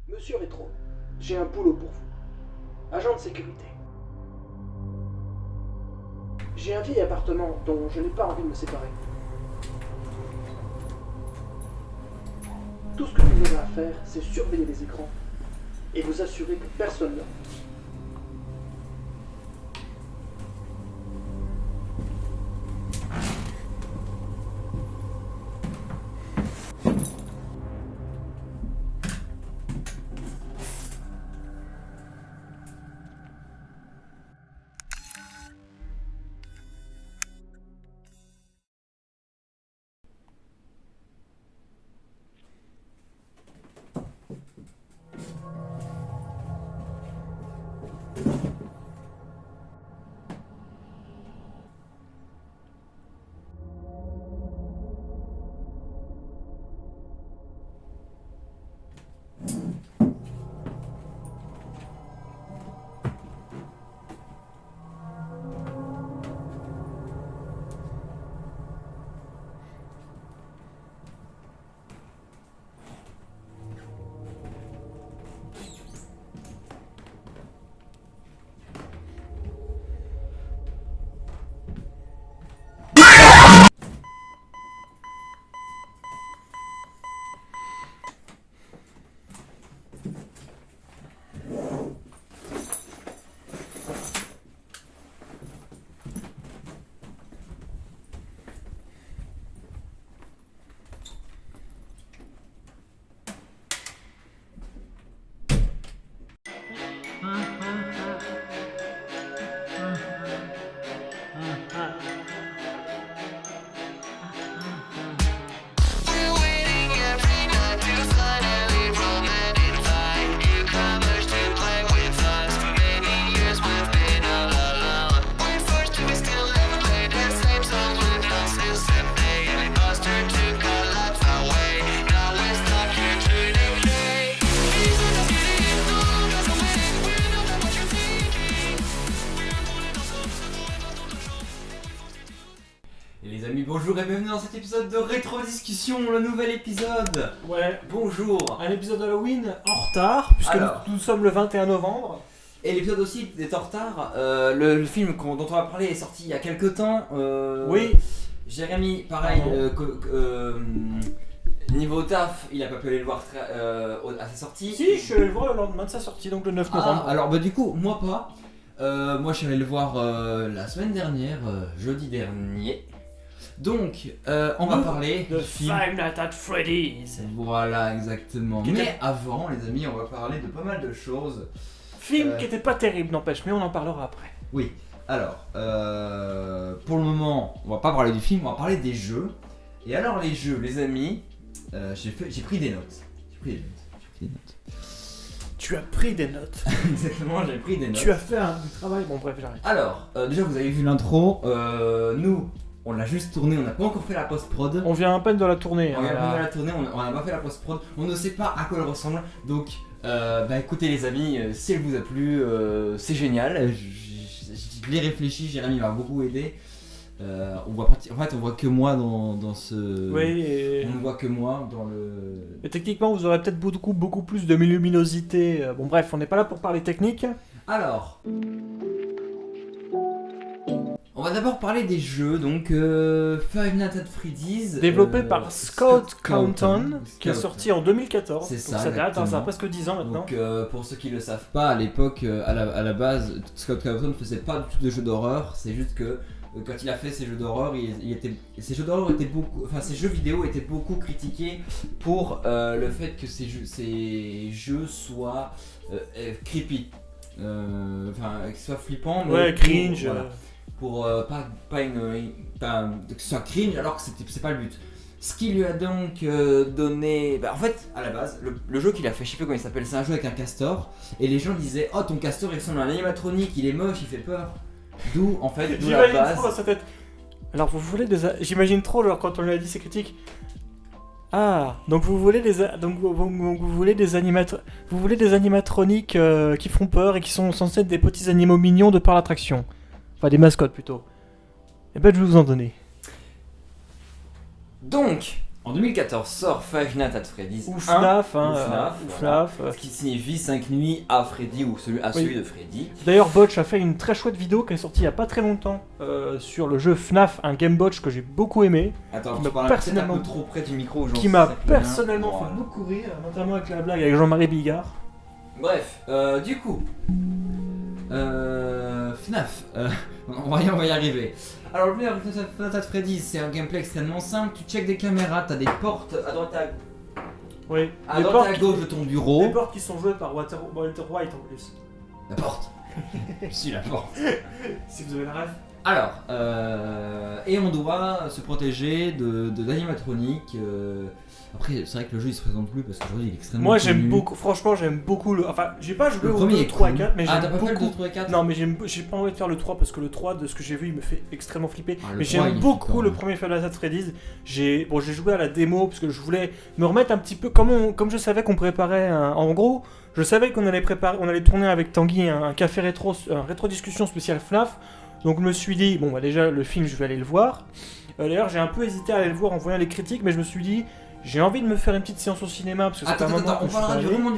Monsieur Rétro, j'ai un boulot pour vous. Agent de sécurité. J'ai un vieil appartement dont je n'ai pas envie de me séparer. Tout ce que vous avez à faire, c'est surveiller les écrans et vous assurer que personne ne rentre. Bonjour et bienvenue dans cet épisode de Rétro Discussion, le nouvel épisode. Ouais, Bonjour. un épisode Halloween en retard, puisque Alors. nous sommes le 21 novembre. Et l'épisode aussi est en retard. Le film dont on va parler est sorti il y a quelques temps. Oui. Jérémy, pareil, Pardon. niveau taf, il a pas pu aller le voir à sa sortie. Si, je suis allé le voir le lendemain de sa sortie, donc le 9 novembre. Alors bah du coup, moi pas. Moi je suis allé le voir la semaine dernière, jeudi dernier. Donc, on va parler de du film. Five Nights at Freddy's. Voilà, exactement. Qui Mais était- avant, les amis, on va parler de pas mal de choses. Film qui était pas terrible, n'empêche, mais on en parlera après. Oui, alors, pour le moment, on va pas parler du film, on va parler des jeux. Et alors, les jeux, les amis, j'ai pris des notes. J'ai pris des notes. Tu as pris des notes. Exactement, j'ai pris des notes. Tu as fait un travail. Bon, bref, j'arrête. Alors, déjà, vous avez vu l'intro. Nous, on l'a juste tourné, on n'a pas encore fait la post-prod. On vient à peine de la tournée. On hein, vient là. de la tournée, on n'a pas fait la post-prod, on ne sait pas à quoi elle ressemble, donc écoutez les amis, si elle vous a plu, c'est génial, je l'ai réfléchi, Jérémy m'a beaucoup aidé, on voit on voit que moi dans ce... Oui, et... On ne voit que moi dans le... et techniquement, vous aurez peut-être beaucoup plus de luminosité. Bon, bref, on n'est pas là pour parler technique. Alors... On va d'abord parler des jeux, donc Five Nights at Freddy's. Développé par Scott Cawthon, qui est Scott. sorti en 2014. C'est Donc ça, ça date, hein, ça a exactement. presque 10 ans maintenant. Donc pour ceux qui le savent pas, à l'époque, à la base, Scott Cawthon ne faisait pas du tout de jeux d'horreur. C'est juste que quand il a fait ses jeux d'horreur, ses jeux d'horreur étaient beaucoup, enfin ses jeux vidéo étaient beaucoup critiqués pour le fait que ces jeux soient creepy, enfin qu'ils soient flippants, mais Ouais, cringe. Voilà. Pour pas que ce soit cringe alors que c'est pas le but. Ce qui lui a donc donné... en fait, à la base, le jeu qu'il a fait, je sais plus comment il s'appelle, c'est un jeu avec un castor. Et les gens disaient, oh ton castor il ressemble à un animatronique, il est moche, il fait peur. D'où la J'imagine base. trop dans sa tête. Alors vous voulez des... J'imagine trop genre quand on lui a dit ces critiques. Ah, donc vous voulez vous voulez des animatroniques qui font peur et qui sont censés être des petits animaux mignons de par l'attraction. Enfin des mascottes plutôt. Et ben je vais vous en donner. Donc, En 2014 sort Five Nights at Freddy's Ou 1, FNAF, hein, ou FNAF, ou voilà. FNAF. Ce qui signifie 5 nuits à Freddy ou celui de Freddy. D'ailleurs, Botch a fait une très chouette vidéo qui est sortie il y a pas très longtemps sur le jeu FNAF, un Game Botch que j'ai beaucoup aimé, Attends, Qui tu m'a parles peut-être un personnellement- peu trop près du micro. Genre, qui m'a c'est bien. personnellement Voilà. fait beaucoup rire, notamment avec la blague avec Jean-Marie Bigard. Bref, du coup, FNAF, on va y arriver. Alors, le premier Five Nights at Freddy's, c'est un gameplay extrêmement simple. Tu checkes des caméras, t'as des portes à droite Oui, à droite et à gauche de ton bureau. des portes qui sont jouées par Walter White en plus. La porte. Si, la porte. Si vous avez la rêve. Alors, et on doit se protéger d'animatroniques. Après, c'est vrai que le jeu il se présente plus parce qu'aujourd'hui il est extrêmement Moi connu. j'aime beaucoup, franchement j'aime beaucoup le. Enfin, j'ai pas joué Le au premier 2, est 3 et cool. 4, mais Ah, t'as j'aime pas fait le beaucoup. 2, 3 et 4 Non, mais j'ai pas envie de faire le 3 parce que le 3 de ce que j'ai vu il me fait extrêmement flipper. Ah, le mais 3, il j'aime est beaucoup flippant, le hein. premier Five Nights at Freddy's. J'ai joué à la démo parce que je voulais me remettre un petit peu. Comme je savais qu'on préparait. En gros, je savais qu'on allait tourner avec Tanguy un café rétro, un rétro discussion spécial FNAF. Donc je me suis dit, bon bah déjà le film je vais aller le voir. D'ailleurs j'ai un peu hésité à aller le voir en voyant les critiques, mais je me suis dit, j'ai envie de me faire une petite séance au cinéma parce que c'est Attends, un moment attends, que on je suis parlera pas du allé. vraiment Non,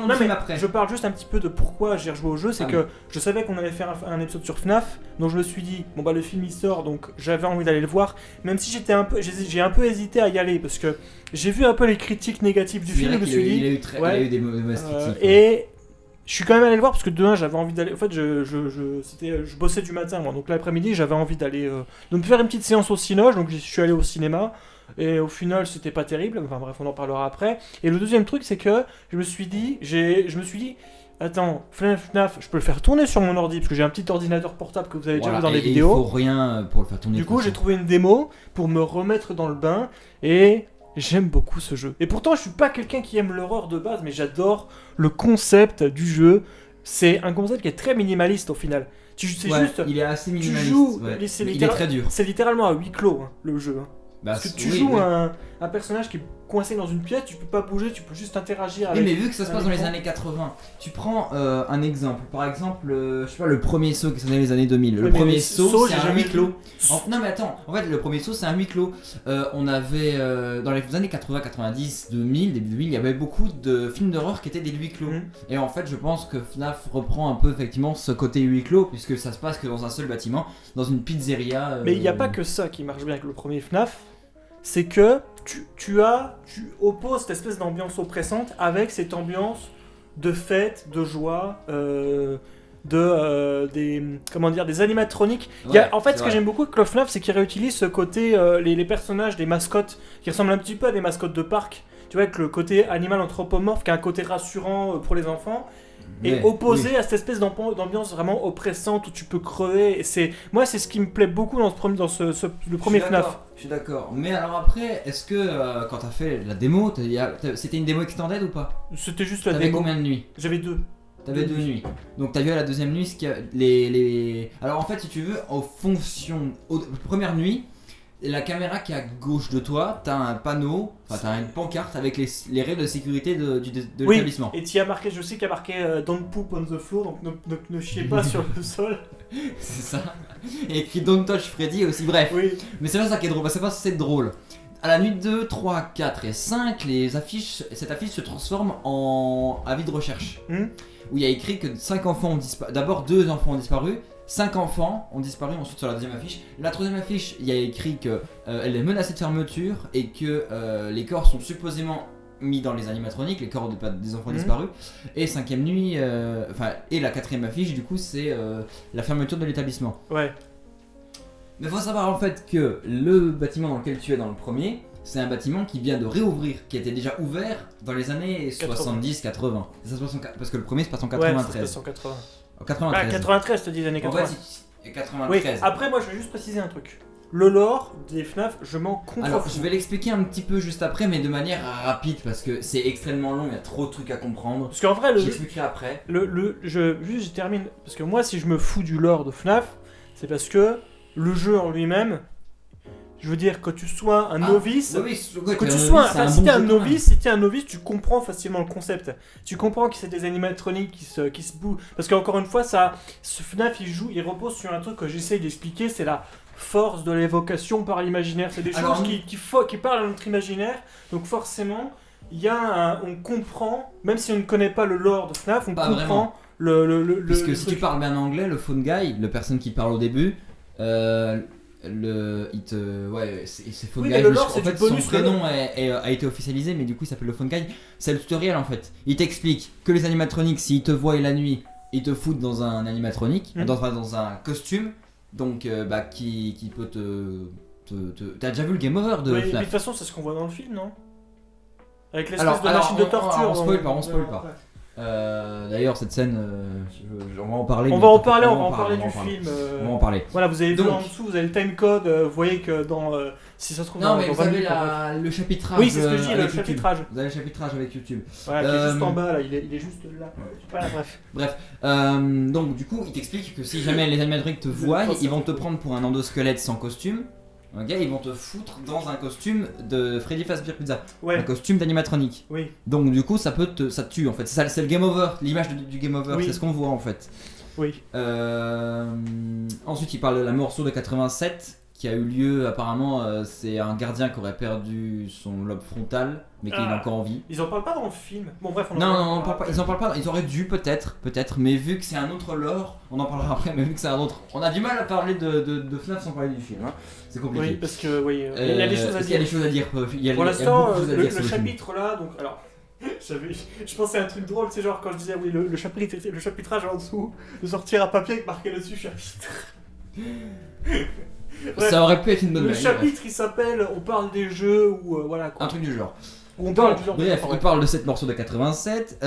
du film mais après. je parle juste un petit peu de pourquoi j'ai rejoué au jeu, c'est Ah que je savais qu'on allait faire un épisode sur FNAF, donc je me suis dit, bon bah le film il sort, donc j'avais envie d'aller le voir, même si j'ai un peu hésité à y aller, parce que j'ai vu un peu les critiques négatives du C'est film, vrai je me qu'il suis il dit, a eu très- ouais, il a eu des mauvaises critiques. et je suis quand même allé le voir parce que de un j'avais envie d'aller, en fait je bossais du matin moi, donc l'après-midi j'avais envie d'aller, de me faire une petite séance au cinoche, donc je suis allé au cinéma. Et au final, c'était pas terrible. Enfin bref, on en parlera après. Et le deuxième truc, c'est que je me suis dit, attends, FNAF, je peux le faire tourner sur mon ordi parce que j'ai un petit ordinateur portable que vous avez déjà vu dans les Il vidéos. faut rien pour le faire tourner. Du de coup, toute j'ai façon. trouvé une démo pour me remettre dans le bain et j'aime beaucoup ce jeu. Et pourtant, je suis pas quelqu'un qui aime l'horreur de base, mais j'adore le concept du jeu. C'est un concept qui est très minimaliste au final. C'est Ouais, juste, il est assez minimaliste. joues, ouais. c'est Mais il est littéral- très dur. c'est littéralement à huis clos hein, le jeu. Hein. Bah, Parce que tu oui, joues oui. un personnage qui est coincé dans une pièce, tu peux pas bouger, tu peux juste interagir Oui, avec. mais vu que ça se passe dans les écran. années 80, tu prends un exemple. Par exemple, je sais pas, le premier saut qui est dans les années 2000. Le Oui, mais premier les saut, sauts, c'est j'ai un jamais huis clos. vu. Non, mais attends, en fait, le premier saut, c'est un huis clos. On avait, dans les années 80, 90, 2000, début 2000, il y avait beaucoup de films d'horreur qui étaient des huis clos. Mhm. Et en fait, je pense que FNAF reprend un peu effectivement ce côté huis clos, puisque ça se passe que dans un seul bâtiment, dans une pizzeria. Mais il n'y a pas que ça qui marche bien avec le premier FNAF, c'est que tu opposes cette espèce d'ambiance oppressante avec cette ambiance de fête, de joie, des animatroniques. En fait, ce que j'aime beaucoup avec le FNAF, c'est qu'il réutilise ce côté, les personnages, les mascottes, qui ressemblent un petit peu à des mascottes de parc. Tu vois, avec le côté animal anthropomorphe, qui a un côté rassurant pour les enfants. Et opposé à cette espèce d'ambiance vraiment oppressante où tu peux crever. Moi, c'est ce qui me plaît beaucoup dans le premier FNAF. Je suis d'accord. Mais alors après, est-ce que quand t'as fait la démo, c'était une démo extended ou pas? C'était juste la T'avais démo. combien de nuits? J'avais deux. T'avais Deux deux nuits. Donc t'as vu à la deuxième nuit ce qu'il y a Alors en fait, si tu veux, première nuit, la caméra qui est à gauche de toi, t'as un panneau, enfin t'as une pancarte avec les règles de sécurité de Oui, l'établissement. et tu as marqué, je sais qu'il y a marqué Don't poop on the floor, donc ne chiez pas sur le sol. C'est ça. Et écrit Don't touch Freddy aussi, bref. Oui. Mais c'est pas ça qui est drôle, c'est pas c'est drôle. À la nuit 2, 3, 4 et 5, cette affiche se transforme en avis de recherche. Où il y a écrit que 5 enfants ont disparu. D'abord 2 enfants ont disparu, 5 enfants ont disparu ensuite sur la deuxième affiche. La troisième affiche, il y a écrit que elle est menacée de fermeture et que les corps sont supposément mis dans les animatroniques, les corps des enfants disparus. Et cinquième nuit, et la quatrième affiche, du coup, c'est la fermeture de l'établissement. Ouais. Mais faut savoir en fait que le bâtiment dans lequel tu es dans le premier, c'est un bâtiment qui vient de réouvrir, qui était déjà ouvert dans les années 70-80. Parce que le premier se passe en 93. Ouais, ça se passe en 80. En 93. Ah, 93, je te dis, les années En 80. fait, 93. Oui, après, moi, je vais juste préciser un truc. Le lore des FNAF, je m'en contrefous. Alors, je vais l'expliquer un petit peu juste après, mais de manière rapide, parce que c'est extrêmement long, il y a trop de trucs à comprendre. Parce qu'en vrai, J'expliquerai après. juste, je termine. Parce que moi, si je me fous du lore de FNAF, c'est parce que le jeu en lui-même, Je veux dire, que tu sois un Ah, novice, ouais, que t'es tu un sois, novice, c'est enfin, un si bon t'es un jeu quand même. novice, si t'es un novice, tu comprends facilement le concept. Tu comprends que c'est des animatroniques qui se bougent. Parce qu'encore une fois, ce FNAF, il repose sur un truc que j'essaye d'expliquer, c'est la force de l'évocation par l'imaginaire. C'est des Alors, choses qui parlent à notre imaginaire. Donc forcément, on comprend, même si on ne connaît pas le lore de FNAF, on Pas comprend vraiment. Puisque le si tu truc. parles bien anglais, le phone guy, le personne qui parle au début, c'est phone Oui, guy. mais le lore, En c'est fait, du son bonus, prénom a été officialisé, mais du coup, il s'appelle le phone guy. C'est le tutoriel en fait. Il t'explique que les animatroniques, s'ils te voient la nuit, ils te foutent dans un animatronique, dans un costume, donc qui peut T'as déjà vu le game over de Oui, mais de FNAF? toute façon, c'est ce qu'on voit dans le film, non? Avec l'espèce Alors, de machine de on torture. spoil pas, on spoil pas. Ouais. D'ailleurs, cette scène, on va en parler. On mais va en t'en- parler, on on va va en en parler on va du en parler. film. On va en parler. Voilà, vous avez vu Donc- en dessous, vous avez le timecode. Vous voyez que dans. Si ça se trouve, Non, dans, mais dans vous 20 avez minutes, le chapitrage. Oui, c'est ce que je dis, le avec YouTube. chapitrage. Vous avez le chapitrage avec YouTube. Voilà, qui est juste en bas, là, il est juste là. Voilà, bref. Donc, du coup, il t'explique que si jamais les animatroniques te voient, pense que ils vont c'est te cool. prendre pour un endosquelette sans costume. Ok, ils vont te foutre dans un costume de Freddy Fazbear Pizza, un Ouais, costume d'animatronique. oui, Donc du coup ça te tue en fait. C'est le game over, l'image du game over, Oui. c'est ce qu'on voit en fait. oui. Ensuite il parle de la morsure de 87 qui a eu lieu apparemment, c'est un gardien qui aurait perdu son lobe frontal mais qui est Ah. encore en vie. Ils en parlent pas dans le film. Bon, bref, on en Non, parle. non, on parle pas, ils en parlent pas, ils auraient dû peut-être, mais vu que c'est un autre lore, on en parlera après, mais vu que c'est un autre... On a du mal à parler de FNAF sans parler du film, hein. C'est compliqué. Oui, parce que, oui, il y a des choses à parce qu'il y a dire. des choses à dire. Il y a, Pour il y a l'instant, beaucoup de choses à dire le sur film. chapitre là, donc alors, je pensais à un truc drôle, c'est genre quand je disais oui, le chapitrage en dessous, de sortir un papier avec marqué dessus chapitre. Bref, Ça aurait pu être une bonne le blague, chapitre il s'appelle On parle des jeux ou voilà bref. quoi. Un truc du genre. Où on parle du genre de Bref, ouais. il parle de cette morsure de 87.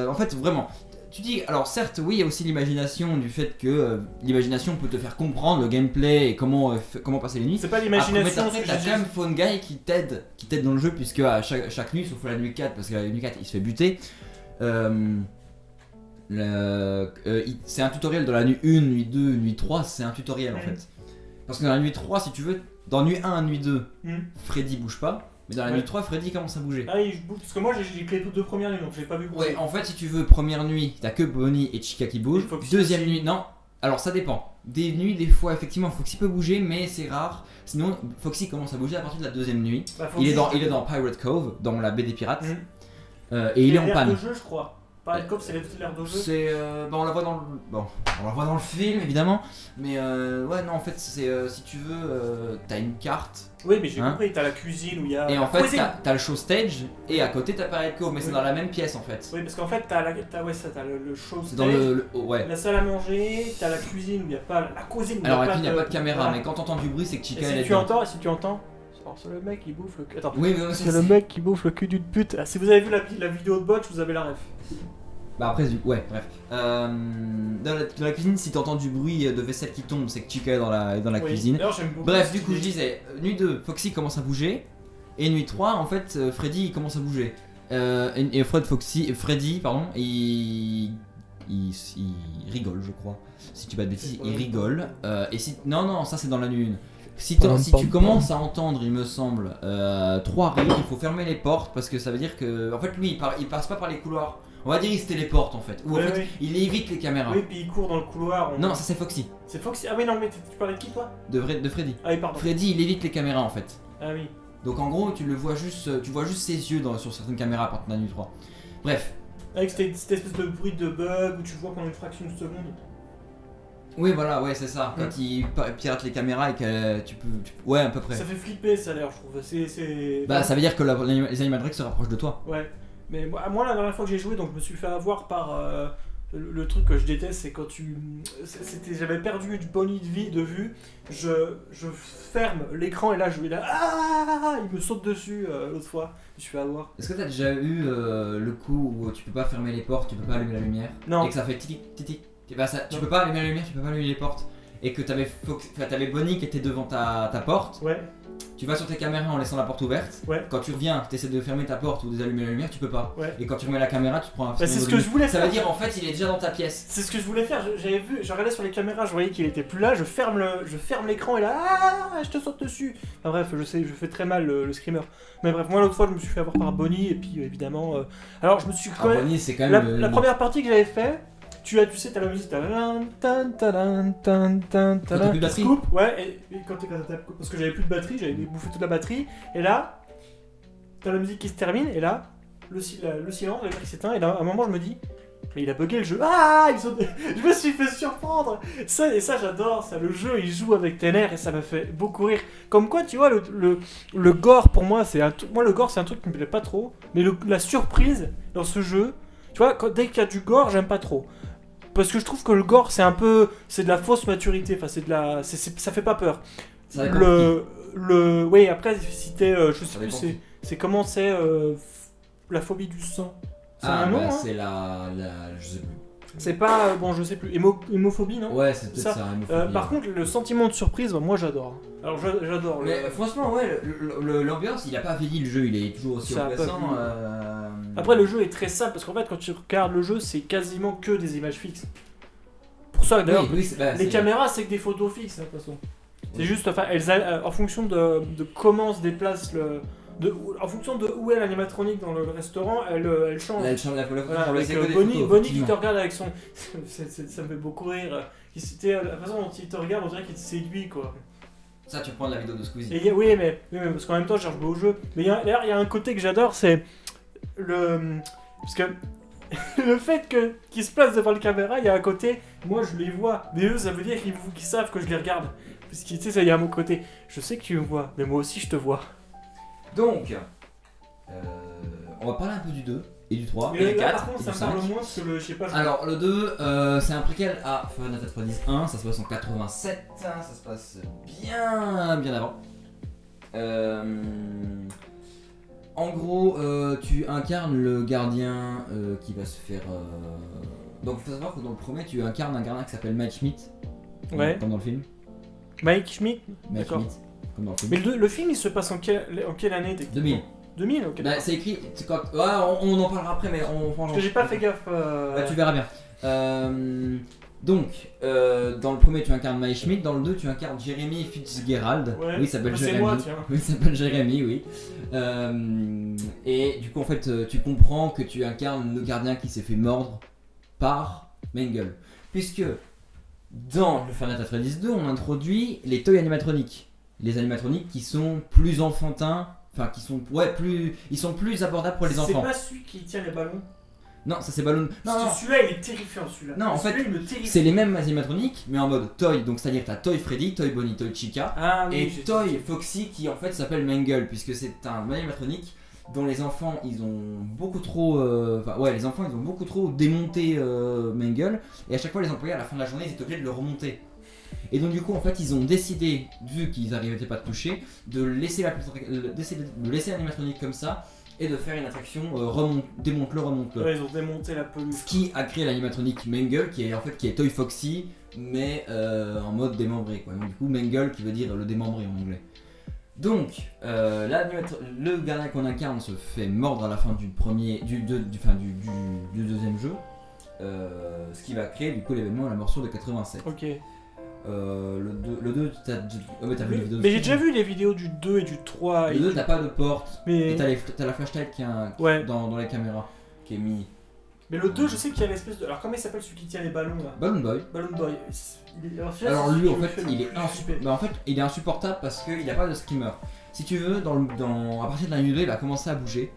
En fait, vraiment, tu dis, alors certes, oui, il y a aussi l'imagination du fait que l'imagination peut te faire comprendre le gameplay et comment passer les nuits. C'est pas l'imagination, Après, ce que t'as je quand même dis. Phone Guy qui t'aide dans le jeu, puisque à chaque nuit, sauf la nuit 4, parce que la nuit 4 il se fait buter. C'est un tutoriel dans la nuit 1, nuit 2, nuit 3, c'est un tutoriel en fait. Parce que dans la nuit 3, si tu veux, dans nuit 1 nuit 2, Freddy bouge pas, mais dans la Ouais. nuit 3, Freddy commence à bouger. Ah oui, parce que moi j'ai que les deux premières nuits donc j'ai pas vu bouger. Ouais, en fait, si tu veux, première nuit, t'as que Bonnie et Chica qui bougent. Et Foxy Deuxième aussi. nuit, non. Alors ça dépend. Des nuits, des fois, effectivement, Foxy peut bouger, mais c'est rare. Sinon, Foxy commence à bouger à partir de la deuxième nuit. Bah, faut Il est que dans Pirate Cove, dans la baie des pirates, Mhm. et il est en l'air panne. de jeu, je crois. Pirate Cove, c'est l'air de jeu. C'est, on la voit dans le film évidemment, mais ouais non en fait c'est si tu veux t'as une carte Oui, mais j'ai Hein compris, t'as la cuisine où il y a. et en la fait cuisine. t'as le show stage et à côté t'as Pirate Cove, mais c'est Oui. dans la même pièce en fait. Oui, parce qu'en fait, t'as le show C'est stage, dans ouais. la salle à manger, t'as la cuisine où il n'y a pas. La cuisine où Alors il n'y a pas de caméra, voilà. mais quand t'entends du bruit c'est que Et Chica elle est si dedans. tu entends. Alors, c'est le mec qui bouffe le cul. Attends. Oui mais C'est le mec qui bouffe le cul d'une pute. Ah, si vous avez vu la vidéo de Botch, vous avez la ref. Bah après ouais bref. Dans la cuisine si t'entends du bruit de vaisselle qui tombe c'est que Chica est dans la Oui. cuisine. D'ailleurs, j'aime beaucoup. Bref, ce du coup, qu'il je dit. disais, nuit 2, Foxy commence à bouger, et nuit 3, en fait, Freddy il commence à bouger. Et Freddy, il rigole, je crois. Si tu pas de bêtises, il rigole. Et si. Non, ça c'est dans la nuit 1. Si tu commences à entendre, il me semble, 3 rires, il faut fermer les portes parce que ça veut dire que. En fait, lui, il passe pas par les couloirs. On va dire il se téléporte en fait. Ou en Ouais, fait, ouais. il évite les caméras. Oui, puis il court dans le couloir. Non, ça c'est Foxy, C'est Foxy. Ah oui, non, mais tu parlais de qui toi? de Freddy. Ah oui, pardon. Freddy, il évite les caméras en fait. Ah oui. Donc en gros, tu vois juste ses yeux sur certaines caméras à partir de la nuit 3. Bref, Avec cette espèce de bruit de bug où tu vois pendant une fraction de seconde. oui voilà, ouais c'est ça. Quand il pirate les caméras et que ouais à peu près. Ça fait flipper ça d'ailleurs, je trouve. C'est. Bah ça veut dire que les animatroniques se rapprochent de toi. Ouais. Mais moi, la dernière fois que j'ai joué, donc je me suis fait avoir par le truc que je déteste, c'est quand j'avais perdu du bonus de vue, je ferme l'écran et là je vais là, il me saute dessus l'autre fois, je me suis fait avoir. Est-ce que t'as déjà eu le coup où tu peux pas fermer les portes, tu peux pas allumer la lumière Non. et que ça fait tic tic tic. Et bah ça, tu Non. peux pas allumer la lumière, tu peux pas allumer les portes. et que t'avais Bonnie qui était devant ta porte, Ouais, tu vas sur tes caméras en laissant la porte ouverte. ouais. Quand tu reviens, tu essaies de fermer ta porte ou d'allumer la lumière, tu peux pas. Ouais. Et quand tu remets la caméra, tu te prends un C'est ce que je voulais Ça faire. veut dire en fait, il est déjà dans ta pièce. C'est ce que je voulais faire. J'avais vu, je regardais sur les caméras, je voyais qu'il était plus là. Je ferme l'écran et là, je te saute dessus. Enfin bref, je sais, je fais très mal le screamer. Mais bref, moi l'autre fois, je me suis fait avoir par Bonnie et puis évidemment. Alors je me suis quand même. Bonnie, c'est quand même. La première partie que j'avais fait, tu sais, t'as la musique, t'as plus de batterie. coupe, ouais, et quand t'as parce que j'avais plus de batterie, j'avais bouffé toute la batterie, et là, t'as la musique qui se termine, et là, le silence, la lumière qui s'éteint, et là, à un moment, je me dis, mais il a bugué le jeu, je me suis fait surprendre, ça j'adore, ça, le jeu, il joue avec tes nerfs, et ça m'a fait beaucoup rire, comme quoi, tu vois, le gore, pour moi, moi, le gore, c'est un truc qui me plaît pas trop, mais la surprise dans ce jeu, tu vois, dès qu'il y a du gore, j'aime pas trop. Parce que je trouve que le gore c'est de la fausse maturité, enfin ça fait pas peur. Ça dépend Oui, après si t'es je sais Ça plus dépend c'est comment c'est la phobie du sang. C'est Ah, un nom, bah, hein. c'est je sais plus. C'est pas bon, je sais plus, hémophobie, non? Ouais, c'est peut-être Ça, ça. hémophobie, par ouais. contre, le sentiment de surprise, moi j'adore. Alors j'adore. Mais franchement, ouais, l'ambiance, il a pas vieilli le jeu, il est toujours aussi Ça a pas oppressant. vieilli. Après, le jeu est très simple parce qu'en fait, quand tu regardes le jeu, c'est quasiment que des images fixes. Pour ça, d'ailleurs, Oui, les caméras, c'est que des photos fixes, hein, de toute façon. C'est juste, enfin, en fonction de comment se déplace en fonction de où est l'animatronique dans le restaurant, elle change. Là, elle change la photo. Voilà, avec Bonnie qui te regarde avec son. Ça me fait beaucoup rire. La façon dont il te regarde, on dirait qu'il te séduit, quoi. Ça, tu prends de la vidéo de Squeezie. Oui, mais parce qu'en même temps, je cherche au jeu. Mais d'ailleurs, il y a un côté que j'adore, c'est parce que le fait qu'ils se placent devant la caméra, il y a un côté, moi je les vois, mais eux, ça veut dire qu'ils savent que je les regarde. Parce que tu sais, ça, il y a un côté, je sais que tu me vois, mais moi aussi je te vois. Donc, on va parler un peu du 2 et du 3 et Mais du là, 4 par contre, et ça du me 5. parle moins parce que je sais pas. Alors, le 2, c'est un préquel à Final Fantasy 1, ça se passe en 87, ça se passe bien avant. En gros, tu incarnes le gardien qui va se faire. Donc, il faut savoir que dans le premier, tu incarnes un gardien qui s'appelle Mike Schmidt, Ouais. comme dans le film. Mike Schmidt. Mike D'accord. Schmidt, comme dans le film. Mais le film, il se passe en quelle année 2000. 2000, ok. Bah, c'est écrit. On en parlera après, mais on. Parce que j'ai pas fait gaffe. Bah, tu verras bien. Donc, dans le premier, tu incarnes Mike Schmidt, dans le 2, tu incarnes Jeremy Fitzgerald. Ouais. Oui, il s'appelle C'est Jeremy. moi, tiens. Oui, il s'appelle Jérémy, oui. Et du coup, en fait, tu comprends que tu incarnes le gardien qui s'est fait mordre par Mengele. Puisque dans le Final Fantasy 2, on introduit les toys animatroniques. Les animatroniques qui sont plus enfantins, enfin qui sont ils sont plus abordables pour les enfants. C'est pas celui qui tient les ballons. Non, ça c'est Ballon. Non, non. Celui-là, il est terrifiant, celui-là. Non, en fait, Celui-là, il me terrifie. C'est les mêmes animatroniques, mais en mode toy. Donc c'est-à-dire t'as Toy Freddy, Toy Bonnie, Toy Chica. Ah oui, Et Toy Foxy qui en fait s'appelle Mengele, puisque c'est un animatronique dont les enfants ils ont beaucoup trop les enfants ils ont beaucoup trop démonté Mengele, et à chaque fois les employés à la fin de la journée ils étaient obligés de le remonter. Et donc du coup en fait ils ont décidé, vu qu'ils n'arrivaient pas à toucher, de laisser l'animatronique comme ça et de faire une attraction démonte-le. Ouais, ils ont démonté la peluche. Ce qui a créé l'animatronique Mengele qui est Toy Foxy mais en mode démembré quoi. Donc du coup Mengele qui veut dire le démembré en anglais. Donc le gardien qu'on incarne se fait mordre à la fin du deuxième jeu, ce qui va créer du coup l'événement La morsure de 87. Ok. Le 2 t'as vu les vidéos Mais j'ai déjà vu les vidéos du 2 et du 3. Le 2 t'as pas de porte, Mais... et t'as la flashlight qui est Ouais. dans les caméras qui est mis. Mais le 2, je sais qu'il y a l'espèce de. Alors, comment il s'appelle celui qui tient les ballons là? Balloon Boy. Balloon Boy. Alors lui en fait il est insupportable parce qu'il a pas de skimmer. Si tu veux, à partir de la nuit 2 il va commencer à bouger.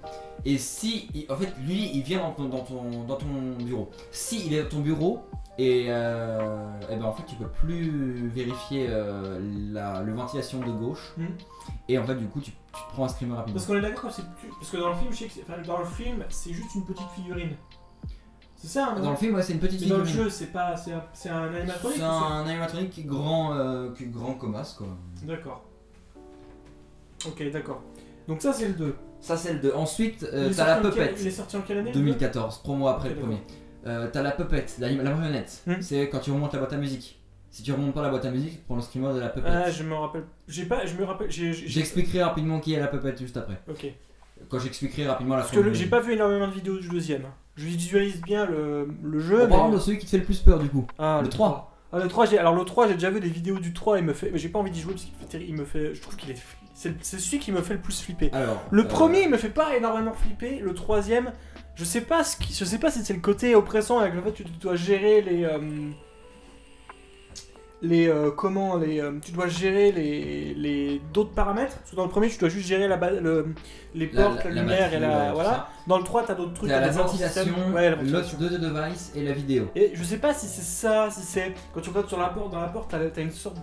Et en fait lui il vient dans ton bureau. Si il est dans ton bureau et ben en fait tu peux plus vérifier le ventilation de gauche. Et en fait du coup tu te prends un screamer rapidement. Parce qu'on est d'accord que c'est plus. Parce que dans le film, je sais que dans le film, c'est juste une petite figurine. C'est ça, hein, Dans le film, ouais, c'est une petite mais dans le figurine. jeu, c'est un animatronique. C'est un animatronique qui est grand comme as quoi. D'accord. Ok, d'accord. Donc ça, c'est le 2. Ça c'est le 2. Ensuite, Il est t'as la sorti en puppet. Il est sorti en quelle année? 2014, 3 mois après Ok, le premier. T'as la puppet, la marionnette. Hmm. C'est quand tu remontes la boîte à musique. Si tu remontes pas la boîte à musique, tu prends le screamer de la Puppet. Ah, je me rappelle. Je me rappelle. J'expliquerai rapidement qui est la Puppet juste après. Ok. Quand j'expliquerai rapidement la Parce que formule. j'ai pas vu énormément de vidéos du deuxième. Je visualise bien le jeu. On parle de celui qui te fait le plus peur du coup. Ah, le 3. Ah, le 3, alors le 3, j'ai déjà vu des vidéos du 3, mais j'ai pas envie d'y jouer parce qu'il fait terrible. Il me fait, je trouve qu'il est. C'est celui qui me fait le plus flipper. Alors, Le premier, il me fait pas énormément flipper. Le troisième, je sais pas si c'est le côté oppressant avec le fait que tu dois gérer tu dois gérer les d'autres paramètres. Parce que dans le premier, tu dois juste gérer les portes, la lumière batterie, et la ouais, voilà. ça. Dans le 3, t'as d'autres trucs. T'as la des ventilation, ouais, la ventilation. l'autre de device et la vidéo. Et je sais pas si c'est ça, si c'est quand tu regardes sur la porte, dans la porte, t'as une sorte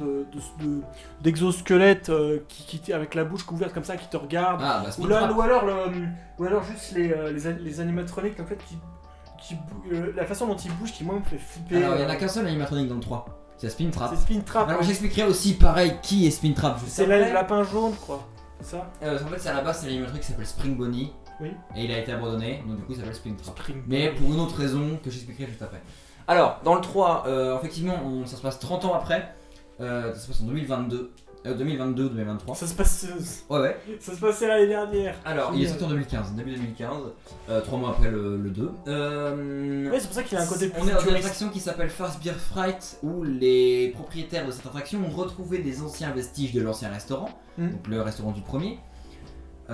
d'exosquelette qui avec la bouche couverte comme ça qui te regarde. Ah, bah Ou, Springtrap. ou alors juste les animatroniques en fait la façon dont ils bougent qui moi me fait flipper. Alors, il y en a qu'un seul animatronique dans le 3. C'est Springtrap. C'est Springtrap. Alors, j'expliquerai aussi pareil qui est Springtrap. C'est le lapin jaune, quoi. C'est ça. En fait, c'est à la base, c'est l'animatronique qui s'appelle Spring Bonnie. Oui. Et il a été abandonné, donc du coup, il s'appelle Springtrap. Spring. Mais pour une autre raison que j'expliquerai juste après. Alors, dans le 3, effectivement, ça se passe 30 ans après. Ça se passe en 2022-2023. Ça se passe. Ouais. Ça se passait l'année dernière. Alors, il est sorti en 2015, début 2015, 3 mois après le 2. Ouais, c'est pour ça qu'il a un côté plus On est dans une futuriste. attraction qui s'appelle Fast Beer Fright, où les propriétaires de cette attraction ont retrouvé des anciens vestiges de l'ancien restaurant, donc le restaurant du premier. Et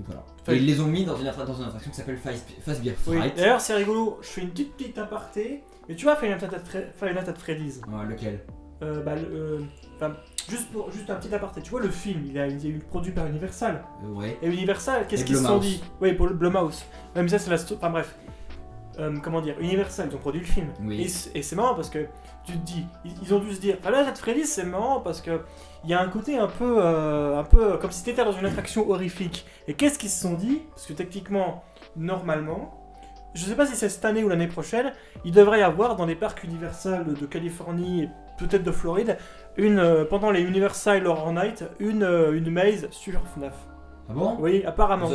voilà. Et ils les ont mis dans une attraction qui s'appelle Fast Beer Oui. Fright. D'ailleurs, c'est rigolo. Je fais une petite aparté. Mais tu vois, Final Fantasy Freddy's. Ouais, lequel? Juste un petit aparté. Tu vois, le film, il a été produit par Universal. Ouais. Et Universal, qu'est-ce Et qu'ils se sont Blumhouse. dit? Oui, pour le Blumhouse. Même ça, c'est la. Enfin bref. Comment dire, Universal, ils ont produit le film. Oui. Et c'est marrant parce que tu te dis, ils ont dû se dire, Final Fantasy Freddy's, c'est marrant parce que il y a un côté un peu comme si t'étais dans une attraction horrifique. Et qu'est-ce qu'ils se sont dit? Parce que techniquement, normalement, je sais pas si c'est cette année ou l'année prochaine, il devrait y avoir dans les parcs Universal de Californie et peut-être de Floride, pendant les Universal Horror Night, une maze sur FNAF. Ah bon? Oui, apparemment.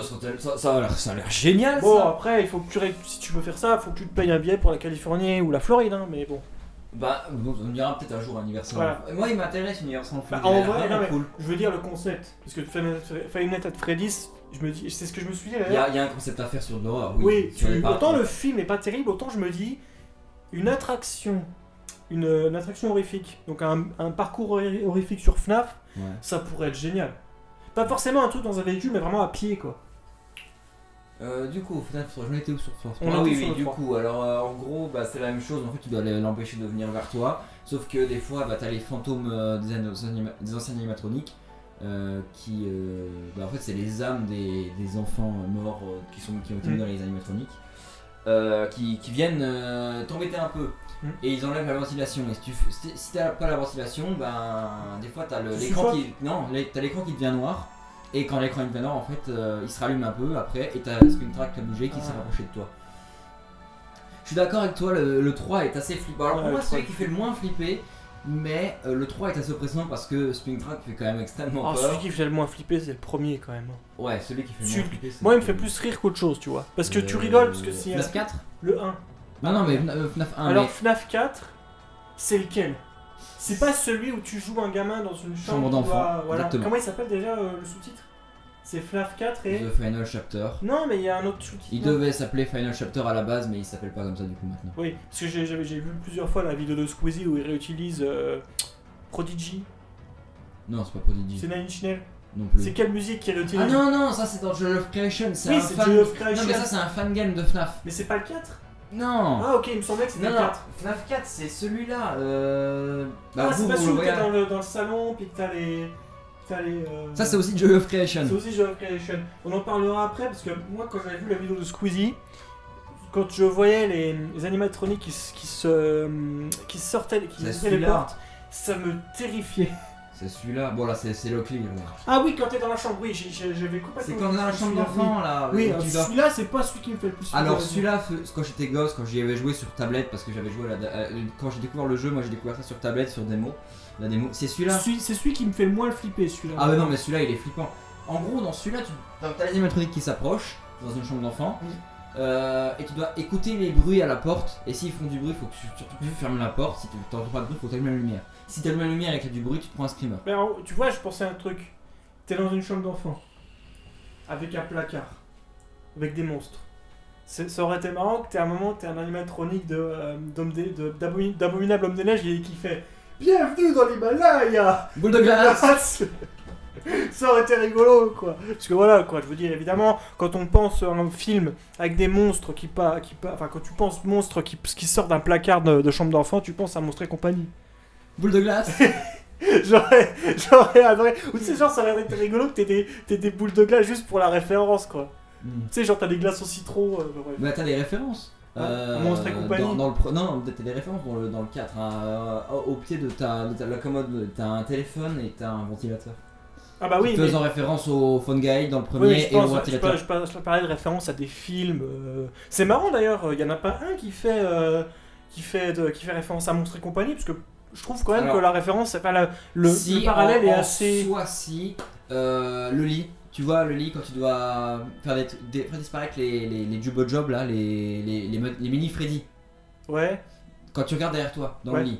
Ça a l'air génial Bon, ça! après, il faut que si tu veux faire ça, il faut que tu te payes un billet pour la Californie ou la Floride, hein, mais bon. Bah, on ira peut-être un jour à Universal. Voilà. Moi, il m'intéresse Universal Bah, Florida. en il a vrai, l'air non, mais cool. je veux dire le concept. Parce que Five Nights at Freddy's, je me dis, c'est ce que je me suis dit Il y d'ailleurs. a un concept à faire sur de l'horreur, Oui, sur les parcs. autant le film est pas terrible, autant je me dis, une attraction horrifique, donc un parcours horrifique sur FNAF, Ouais. ça pourrait être génial. Pas forcément un truc dans un véhicule, mais vraiment à pied, quoi. Du coup, j'en étais où sur Force? On Ah était oui, sur oui, le du 3. coup, alors en gros, bah, c'est la même chose. En fait, tu dois l'empêcher de venir vers toi. Sauf que des fois, bah, t'as les fantômes des anciens animatroniques qui. Bah, en fait, c'est les âmes des enfants morts qui ont été mis dans les animatroniques qui viennent t'embêter un peu. Et ils enlèvent la ventilation. Et si t'as pas la ventilation, ben des fois t'as l'écran t'as l'écran qui devient noir. Et quand l'écran devient noir, en fait, il se rallume un peu après et t'as Springtrap qui a bougé qui s'est rapproché de toi. Je suis d'accord avec toi, le 3 est assez flippant. Alors pour moi, c'est celui qui fait le moins flipper, mais le 3 est assez oppressant parce que Springtrap fait quand même extrêmement peur. Celui qui fait le moins flipper, c'est le premier quand même. Ouais, celui qui fait le moins flipper. Moi, il me fait plus rire qu'autre chose, tu vois. Parce que tu rigoles, parce que si. FNAF 4 Le 1. Non, mais FNAF 1. Alors, mais... FNAF 4, c'est lequel? C'est pas celui où tu joues un gamin dans une chambre d'enfant, voilà. exactement. Comment il s'appelle déjà le sous-titre? C'est FNAF 4 et. The Final Chapter. Non, mais il y a un autre sous-titre. Il devait s'appeler Final Chapter à la base, mais il s'appelle pas comme ça du coup maintenant. Oui, parce que j'ai vu plusieurs fois la vidéo de Squeezie où il réutilise Prodigy. Non, c'est pas Prodigy. C'est Nine Inch Nails. Non plus. C'est quelle musique qui réutilise? Ah non, ça c'est dans Joy of Creation. C'est oui, un c'est fan. Joy of Creation. Non, mais ça c'est un fan game de FNAF. Mais c'est pas le 4? Non. Ah, ok, il me semblait que c'était Non, le 4. FNAF 4 c'est celui-là. C'est pas celui où t'es voyez. dans le salon, puis que t'as les. Ça c'est aussi Joy of Creation. C'est aussi Joy of Creation. On en parlera après parce que moi quand j'avais vu la vidéo de Squeezie, quand je voyais les animatroniques qui sortaient, qui ouvraient les portes, ça me terrifiait. C'est celui-là. Bon là c'est Lockley. Ah oui, quand t'es dans la chambre, oui, j'avais complètement. C'est quand on est dans la chambre d'enfant là. Oui, où tu dois- celui-là c'est pas celui qui me fait le plus. Alors celui-là, quand j'étais gosse, quand j'y avais joué sur tablette, parce que j'avais joué quand j'ai découvert le jeu, moi j'ai découvert ça sur tablette, sur démo. La démo, c'est celui-là. C'est celui qui me fait le moins le flipper, celui-là. Ah ouais non mais celui-là il est flippant. En gros dans celui-là, t'as les animatroniques qui s'approchent dans une chambre d'enfant. et tu dois écouter les bruits à la porte. Et s'ils font du bruit, faut que surtout tu fermes la porte. Si tu n'entends pas de bruit, faut que tu allumes la lumière. Si tu allumes la lumière et qu'il y a du bruit, tu te prends un screamer. Mais alors, tu vois, je pensais à un truc. T'es dans une chambre d'enfant, avec un placard, avec des monstres. Ça aurait été marrant que t'aies un moment, t'es un animatronique d'abominable homme des neiges qui fait Bienvenue dans l'Himalaya. Boule de glace. Ça aurait été rigolo, quoi. Parce que voilà, quoi, je veux dire, évidemment, quand on pense à un film avec des monstres enfin, quand tu penses monstres qui sortent d'un placard de chambre d'enfant, tu penses à Monstres et compagnie. Boule de glace. J'aurais adoré. Ou tu sais, genre, ça aurait été rigolo que t'aies des boules de glace juste pour la référence, quoi. Tu sais, genre, t'as des glaces au citron. Ouais. Bah, t'as des références. Monstres et compagnie. Non, t'as des références dans le 4. Hein, au pied de la commode, t'as un téléphone et t'as un ventilateur. Ah bah oui, faisant référence au phone guide dans le premier oui, et au ventilateur. Je parlais de référence à des films. C'est marrant d'ailleurs, il y en a pas un qui fait référence à Monstres et compagnie, parce que je trouve quand même que la référence, le parallèle est assez. Soit si le lit, tu vois le lit quand tu dois faire disparaître les Jubbo Job là, les mini Freddy. Ouais. Quand tu regardes derrière toi dans le lit.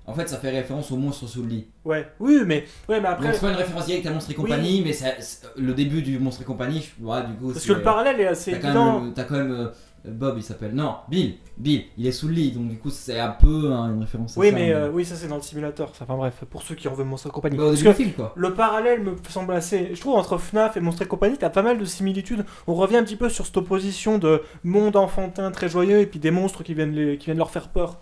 En fait, ça fait référence aux monstres sous le lit. Ouais, oui, mais après. Donc, c'est pas une référence directe à Monstres et compagnie, mais c'est le début du Monstres et compagnie. Du coup, parce que le parallèle est assez évident. T'as quand même Bob, il s'appelle. Non, Bill, il est sous le lit, donc du coup, c'est un peu une référence à oui, ça. Mais oui, ça c'est dans le simulateur. Enfin bref, pour ceux qui en veulent Monstres et compagnie. Bah, au début du film, quoi. Le parallèle me semble assez. Je trouve entre FNAF et Monstres et compagnie, t'as pas mal de similitudes. On revient un petit peu sur cette opposition de monde enfantin très joyeux et puis des monstres qui viennent leur faire peur.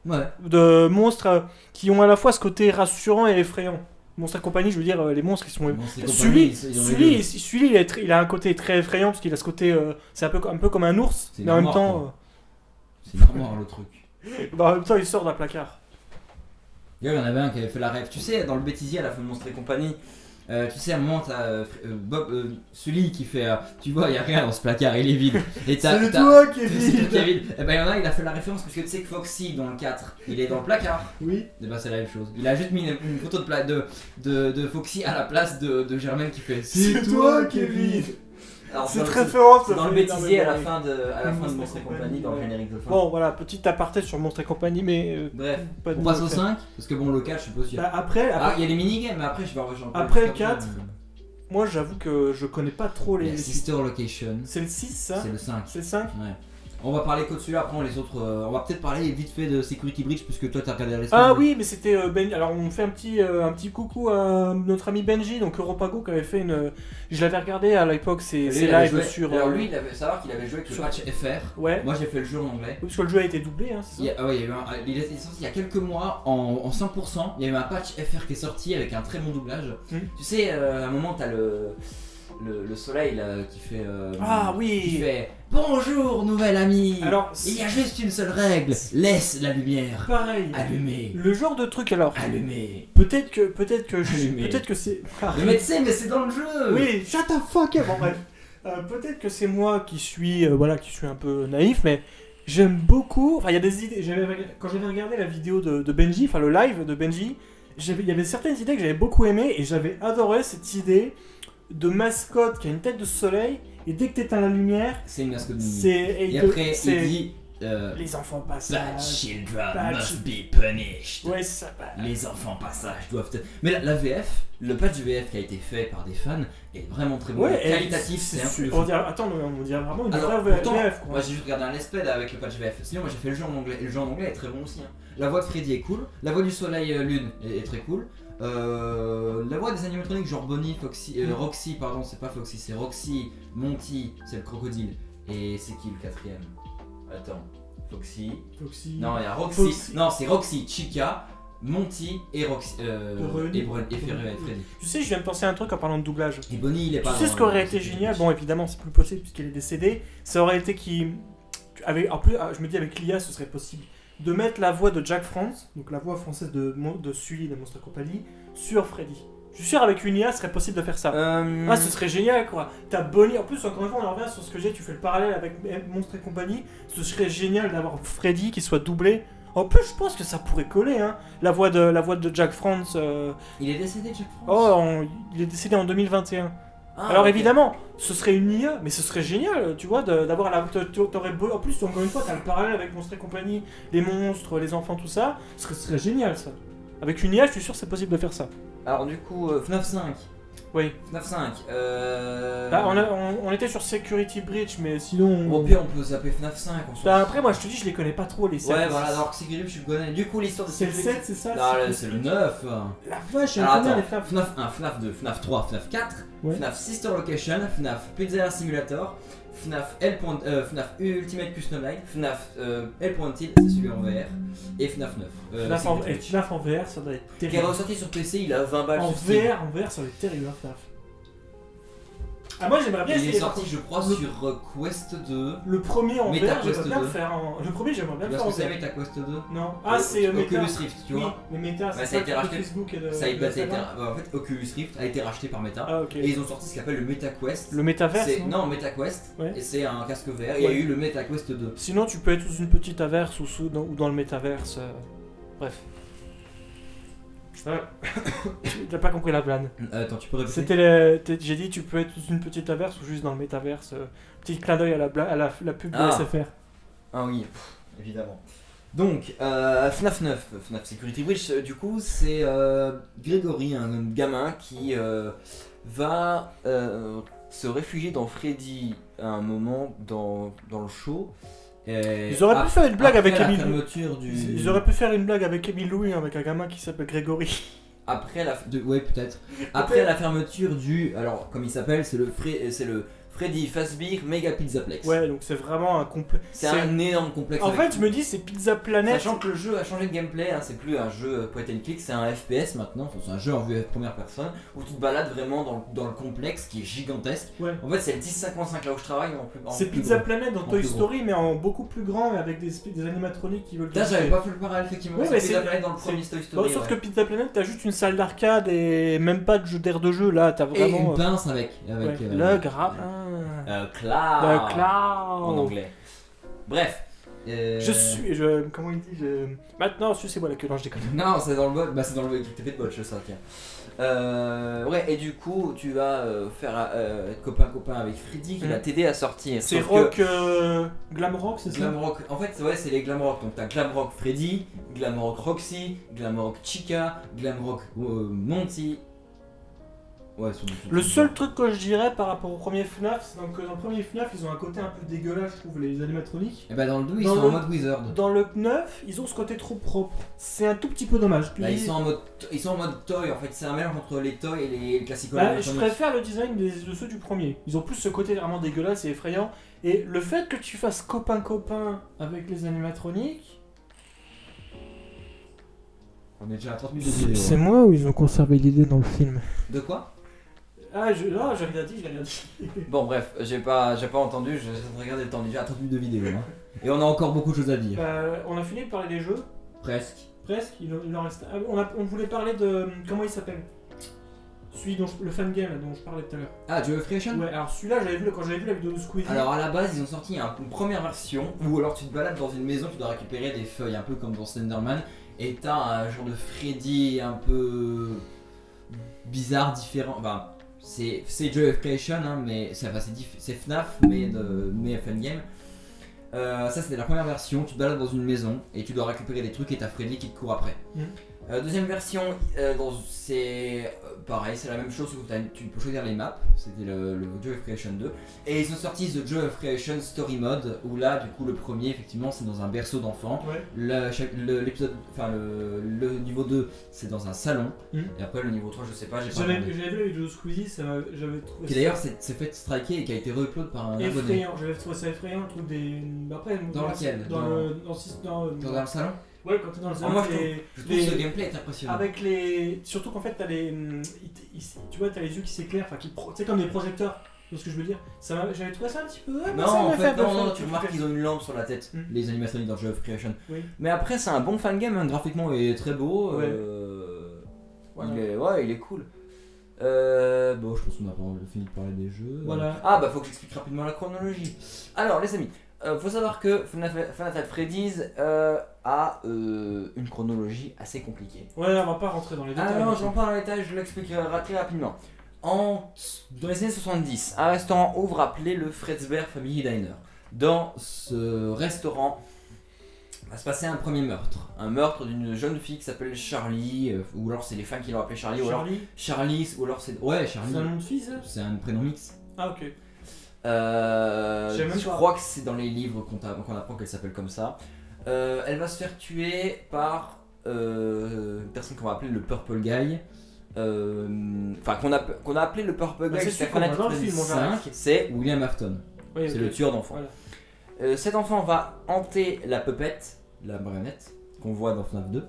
Ouais. De monstres qui ont à la fois ce côté rassurant et effrayant. Monstres et compagnie, je veux dire, les monstres qui sont. Sully, il a un côté très effrayant parce qu'il a ce côté. C'est un peu comme un ours, mais en même temps. C'est normal le truc. Bah, en même temps, il sort d'un placard. Il y en avait un qui avait fait la rêve. Tu sais, dans le bêtisier à la fin de Monstres et compagnie. Tu sais, à un moment, t'as Bob, Sully qui fait tu vois, il y a rien dans ce placard, il est vide. Et c'est toi qui est vide. Et ben, il y en a, il a fait la référence parce que tu sais que Foxy dans le 4, il est dans le placard. Oui. Et ben, c'est la même chose. Il a juste mis une photo de Foxy à la place de Germaine qui fait c'est toi qui est vide. Alors, cette référence dans le bêtisier à la fin de Monstres et compagnie, dans le générique de fin. Bon, voilà, petit aparté sur Monstres et compagnie, mais. Bref, on passe au 5, parce que bon, le 4, je suppose. Bah, après, il y a les minigames, mais après, je vais en rejoindre. Après le 4, moi j'avoue que je connais pas trop les. Sister Location. C'est le 6, ça? C'est le 5. C'est le 5? Ouais. On va parler que de celui-là, après les autres. On va peut-être parler vite fait de Security Breach, puisque toi t'as regardé l'espèce. Ah oui, mais c'était alors on fait un petit coucou à notre ami Benji, donc Europago, qui avait fait une. Je l'avais regardé à l'époque, c'est live sur. Alors lui, il avait savoir qu'il avait joué avec le patch FR. Ouais. Moi j'ai fait le jeu en anglais. Oui, parce que le jeu a été doublé, hein, c'est ça. Il est sorti il y a quelques mois en 100%. Il y a eu un patch FR qui est sorti avec un très bon doublage. Tu sais, à un moment t'as le soleil là, qui fait. Ah oui. Qui fait bonjour nouvel ami. Alors il y a juste une seule règle, laisse la lumière. Pareil. Allumée. Le genre de truc alors. Allumée. Peut-être que c'est. Mais tu sais, mais c'est dans le jeu. Oui, shut the fuck up. Bon bref. Peut-être que c'est moi qui suis un peu naïf, mais j'aime beaucoup. Enfin, il y a des idées. Quand j'avais regardé la vidéo de Benji, enfin le live de Benji, il y avait certaines idées que j'avais beaucoup aimées et j'avais adoré cette idée de mascotte qui a une tête de soleil et dès que t'éteins la lumière, c'est une mascotte de nuit. Et après, il dit les enfants passent. Bad children must be punished. Ouais, c'est ça. Les enfants passage doivent être. Mais la VF, le patch VF qui a été fait par des fans est vraiment très bon. Qualitatif, c'est un truc. On dirait vraiment une vraie VF. Moi j'ai juste regardé un LSPD avec le patch VF. Sinon, moi j'ai fait le jeu en anglais. Et le jeu en anglais est très bon aussi. Hein. La voix de Freddy est cool. La voix du soleil lune est très cool. La voix des animatroniques genre Bonnie, Roxy, pardon, c'est pas Foxy, c'est Roxy, Monty, c'est le crocodile. Et c'est qui le quatrième? Attends, Foxy. Non, il y a Roxy. Non, c'est Roxy, Chica, Monty et Roxy. Et Freddy. Tu sais, je viens de penser à un truc en parlant de doublage. Et Bonnie, il est pas. Tu sais ce qui aurait été génial? Bon, évidemment, c'est plus possible puisqu'elle est décédée. Ça aurait été en plus, je me dis avec l'IA, ce serait possible. De mettre la voix de Jack France, donc la voix française de Sully de Monstres et compagnie, sur Freddy. Je suis sûr avec une IA, ce serait possible de faire ça. Ah, ce serait génial quoi. T'as Bonnie, en plus, encore une fois, on en revient sur ce que j'ai, tu fais le parallèle avec Monstres et compagnie. Ce serait génial d'avoir Freddy qui soit doublé. En plus, je pense que ça pourrait coller, hein. La voix de Jack France. Il est décédé, Jack France. Oh, il est décédé en 2021. Ah, Alors ok. évidemment, ce serait une IA, mais ce serait génial, tu vois, d'avoir la... En plus, encore une fois, t'as le parallèle avec Monstres et compagnie, les monstres, les enfants, tout ça. Ce serait génial, ça. Avec une IA, je suis sûr que c'est possible de faire ça. Alors du coup, FNAF 5. Oui. FNAF 5. Bah, on était sur Security Breach, mais sinon... Au pire, on peut zapper FNAF 5. On s'en Bah, fout. après, moi, je te dis, je les connais pas trop, les 7. Ouais, voilà, alors que Security, je le connais. Du coup, l'histoire de C'est le Security. 7, c'est ça Non, là, c'est le 9. La vache, Alors combien attends, les FNAF FNAF 1, FNAF 2, FNAF 3, FNAF 4, Ouais. FNAF Sister Location, FNAF Pizza Simulator, FNAF FNAF Ultimate Custom Night, FNAF L.Til, c'est celui en VR, et FNAF 9. FNAF en VR, ça doit être Qui est terrible. ressorti sur PC, il a 20 balles En sur Steam. VR, ça doit être terrible, hein, FNAF. Ah, moi, j'aimerais bien Il est essayer. sorti, je crois, Le- sur Quest 2. Le premier en Meta VR, Quest j'aimerais bien 2. le faire en... Le premier, j'aimerais bien le Parce faire en que c'est VR. Meta Quest 2. Non. Ah, c'est Meta. Oculus Rift, tu Oui, vois. mais Meta, Bah, c'est ça a pas été le racheté. Facebook et de... Ça a été, Instagram. en fait, Oculus Rift a été racheté par Meta. Ah, ok. Et ils ont sorti ce qu'ils appellent le Meta Quest. Le métaverse, C'est- non Non, Meta Quest. Ouais. Et c'est un casque VR. Et il y a Ouais. eu le Meta Quest 2. Sinon, tu peux être sous une petite averse ou dans le métaverse. Bref. T'as pas compris la blague. Attends, tu peux répéter? J'ai dit tu peux être sous une petite averse ou juste dans le métaverse. Petit clin d'œil à la pub de Ah. SFR. Ah oui, évidemment. Donc, FNAF 9, FNAF Security Breach, du coup, c'est Grégory, un gamin qui va se réfugier dans Freddy à un moment dans le show. Et Ils auraient pu faire une blague après avec la Emile. fermeture du... Ils auraient pu faire une blague avec Emile Louis, avec un gamin qui s'appelle Grégory. Après la... Ouais, peut-être. Après la fermeture du... Alors, comme il s'appelle, c'est le Freddy Fazbear Mega Pizzaplex. Ouais, donc c'est vraiment un complet. C'est un énorme complexe. En avec- fait, je me dis, c'est Pizza Planet. Sachant que le jeu a changé de gameplay, hein, c'est plus un jeu point and click, c'est un FPS maintenant, enfin, c'est un jeu en vue première personne où tu te balades vraiment dans le complexe qui est gigantesque. Ouais. En fait, c'est le 1055 là où je travaille en C'est plus Pizza gros. Planet dans En Toy plus gros. Story, mais en beaucoup plus grand et avec des animatroniques qui veulent. Là, j'avais pas fait le parallèle, effectivement. Ouais, c'est mais Pizza c'est- Planet dans le c'est- premier Toy Bon, Story. sauf ouais. que Pizza Planet, t'as juste une salle d'arcade et même pas de jeu d'air de jeu. Là, t'as Et vraiment. une pince avec. Ouais, le le grappin. cloud. Le cloud. En anglais. Bref. Comment il dit Maintenant, sucez-moi la queue, non, je déconne. Non, c'est dans le bot, bah c'est dans le TP de bot, je sais, tiens. Ouais, et du coup, tu vas faire être copain avec Freddy qui va t'aider à sortir. C'est Sauf rock. Glam rock, c'est que ça Glamrock, en fait, ouais, c'est les Glamrock. Donc t'as Glamrock Freddy, Glamrock Roxy, Glamrock Chica, Glamrock Monty. Ouais, Le seul truc que je dirais par rapport au premier FNAF, c'est que dans le premier FNAF, ils ont un côté un peu dégueulasse, je trouve, les animatroniques. Et bah dans le 2, ils Dans sont le- en mode Wizard. Dans le 9, ils ont ce côté trop propre. C'est un tout petit peu dommage. Bah, ils sont en mode toy en fait, c'est un mélange entre les toys et les classiques. Bah, je préfère le design de ceux du premier. Ils ont plus ce côté vraiment dégueulasse et effrayant. Et le fait que tu fasses copain-copain avec les animatroniques... On est déjà à 30 minutes de vidéo. C'est moi ou ils ont conservé l'idée dans le film? De quoi? J'ai rien dit, j'ai rien dit. Bon bref, j'ai pas entendu, j'ai regardé le temps, déjà à 30 minutes de vidéo. Hein. Et on a encore beaucoup de choses à dire. On a fini de parler des jeux, Presque. presque. Il en reste... on voulait parler de... Comment il s'appelle? Celui le fangame là, dont je parlais tout à l'heure. Ah, Joe Creation? Ouais, alors celui-là, quand j'avais vu la vidéo de Squeezie... Alors à la base, ils ont sorti une première version où alors tu te balades dans une maison, tu dois récupérer des feuilles, un peu comme dans Slenderman, et t'as un genre de Freddy un peu bizarre, différent. Enfin, c'est Joy of Creation, hein, mais c'est FNAF, mais Fangame. Ça c'était la première version, tu te balades dans une maison et tu dois récupérer des trucs et t'as Freddy qui te court après. Deuxième version, c'est pareil, c'est la même chose, sauf que tu peux choisir les maps, c'était le Joy of Creation 2. Et ils ont sorti The Joy of Creation Story Mode, où là, du coup, le premier, effectivement, c'est dans un berceau d'enfant. Ouais. L'épisode, enfin le niveau 2, c'est dans un salon. Mhm. Et après, le niveau 3, je sais pas, j'ai pas J'avais regardé. vu la vidéo de Squeezie, j'avais trouvé Qui d'ailleurs s'est fait striker et qui a été re-upload par un abonné. effrayant. J'avais trouvé ça effrayant, le truc des... Après, Dans lequel? Dans un salon? Ouais, quand t'es dans le salon, moi, je trouve les- ce gameplay est impressionnant. avec les... Surtout qu'en fait, t'as les... Tu vois, t'as les yeux qui s'éclairent, enfin, tu sais, comme des projecteurs. Tu vois ce que je veux dire? J'avais trouvé ça un petit peu... Non, en fait, non, tu remarques qu'ils ont une lampe sur la tête, Mm. les animatroniques dans Joy of Creation. Oui. Mais après, c'est un bon fangame, hein, graphiquement, il est très beau. Ouais. Voilà. Il est cool. Bon, je pense qu'on a fini de parler des jeux. Voilà. Ah, bah, faut que j'explique rapidement la chronologie. Alors, les amis, faut savoir que FNAF at Freddy's a une chronologie assez compliquée. Ouais, on va pas rentrer dans les détails. Ah non, j'en parle en détail, je l'expliquerai très rapidement. Dans les années 70, un restaurant ouvre appelé le Fredbear Family Diner. Dans ce restaurant va se passer un premier meurtre. Un meurtre d'une jeune fille qui s'appelle Charlie, ou alors c'est les fans qui l'ont appelé Charlie, ou alors Charlie, ou alors c'est... Ouais, Charlie. C'est un nom de fille, ça? C'est un prénom mix. Ah, ok. Je crois que c'est dans les livres qu'on apprend qu'elle s'appelle comme ça. Elle va se faire tuer par une personne qu'on va appeler le Purple Guy. Enfin, qu'on a appelé le Purple Guy c'est celui qu'on voit dans le film, 5, c'est William Afton. Oui, C'est ok. le tueur d'enfants. Voilà. Cet enfant va hanter la puppette, la marionnette, qu'on voit dans FNAF 2.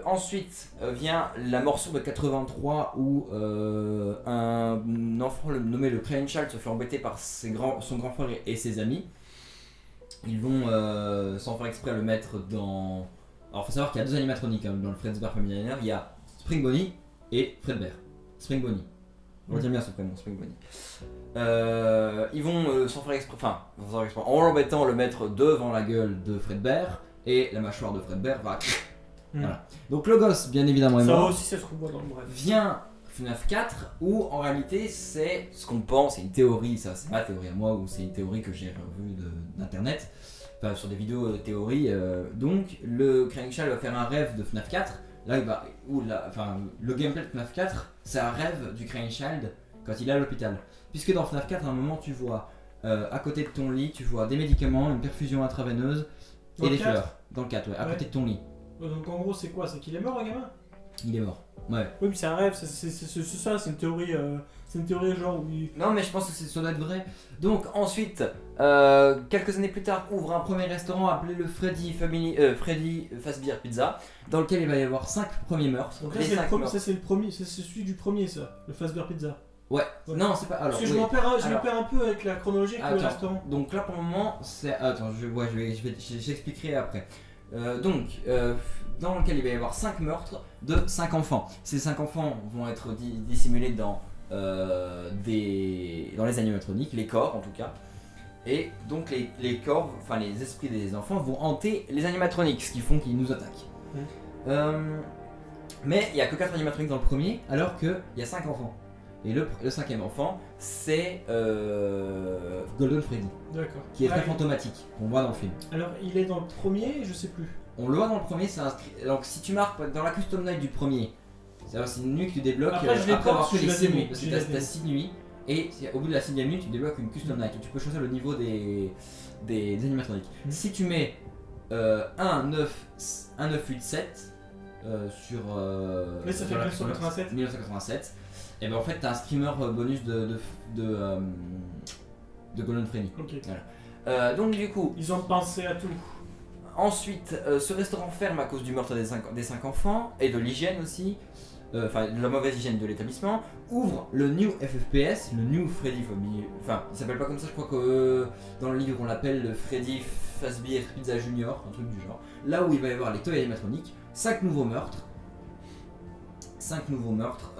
Ensuite vient la morsure de 83 où un enfant nommé le Crayon Child se fait embêter par son grand frère et ses amis. Ils vont sans faire exprès le mettre dans... Alors faut savoir qu'il y a deux animatroniques hein, dans le Fredbear Family Diner. Il y a Spring Bonnie et Fredbear. Spring Bonnie. On retient bien son prénom, Spring Bonnie. Ils vont sans faire exprès, en l'embêtant le mettre devant la gueule de Fredbear et la mâchoire de Fredbear va... Voilà. Donc le gosse, bien évidemment, est Ça mort. aussi, ça se revoit dans le bref. Vient FNAF 4 où en réalité c'est ce qu'on pense, c'est une théorie, ça c'est ma théorie à moi ou c'est une théorie que j'ai revue d'internet, enfin sur des vidéos de théorie. Donc le Crying Child va faire un rêve de FNAF 4. Là il va, le gameplay de FNAF 4 c'est un rêve du Crying Child quand il est à l'hôpital. Puisque dans FNAF 4 à un moment tu vois à côté de ton lit, tu vois des médicaments, une perfusion intraveineuse et des fleurs. Dans le 4, ouais, à côté de ton lit. Donc en gros, c'est quoi? C'est qu'il est mort, le gamin? Il est mort. Ouais. Oui, mais c'est un rêve, c'est ça, c'est une théorie. C'est une théorie genre où il... Non, mais je pense que ça doit être vrai. Donc ensuite, quelques années plus tard, ouvre un premier restaurant appelé le Freddy Fazbear Pizza, dans lequel il va y avoir 5 premiers meurtres. Donc là, Les c'est cinq le, meurtres. ça, c'est le premier, c'est celui du premier, ça, le Fazbear Pizza. Ouais. Ouais. Non, c'est pas. Alors, Parce que je oui. me perds Alors. un peu avec la chronologie avec le Attends. restaurant. Donc là, pour le moment, c'est. Attends, j'expliquerai après. Dans lequel il va y avoir 5 meurtres de 5 enfants. Ces 5 enfants vont être dissimulés dans les animatroniques, les corps en tout cas. Et donc les corps, enfin les esprits des enfants vont hanter les animatroniques, ce qui font qu'ils nous attaquent. Mais il n'y a que 4 animatroniques dans le premier, alors qu'il y a 5 enfants. Et le 5e enfant, c'est Golden Freddy, D'accord. qui est très fantomatique, qu'on voit dans le film. Alors, il est dans le premier, je sais plus. On le voit dans le premier, c'est inscrit. Donc si tu marques dans la custom night du premier, c'est une nuit que tu débloques Après, je l'ai pas, avoir fait je les l'ai 6 démo, nuits. Parce je que l'ai t'as 6 nuits, et au bout de la 6e nuit, tu débloques une custom night. Et tu peux choisir le niveau des animatroniques. Si tu mets 1, 9, 8, 7 sur. Mais ça fait sur la 1987. 1987, et ben en fait t'as un streamer bonus de Golden Freddy. Ok. Voilà. Donc du coup. Ils ont pensé à tout. Ensuite, ce restaurant ferme à cause du meurtre des 5 enfants et de l'hygiène aussi, enfin de la mauvaise hygiène de l'établissement. Ouvre le New FFPS, le New Freddy Family. Enfin, il s'appelle pas comme ça, je crois que dans le livre on l'appelle le Freddy Fazbear Pizza Junior, un truc du genre. Là où il va y avoir les toys animatroniques, 5 nouveaux meurtres. 5 nouveaux meurtres.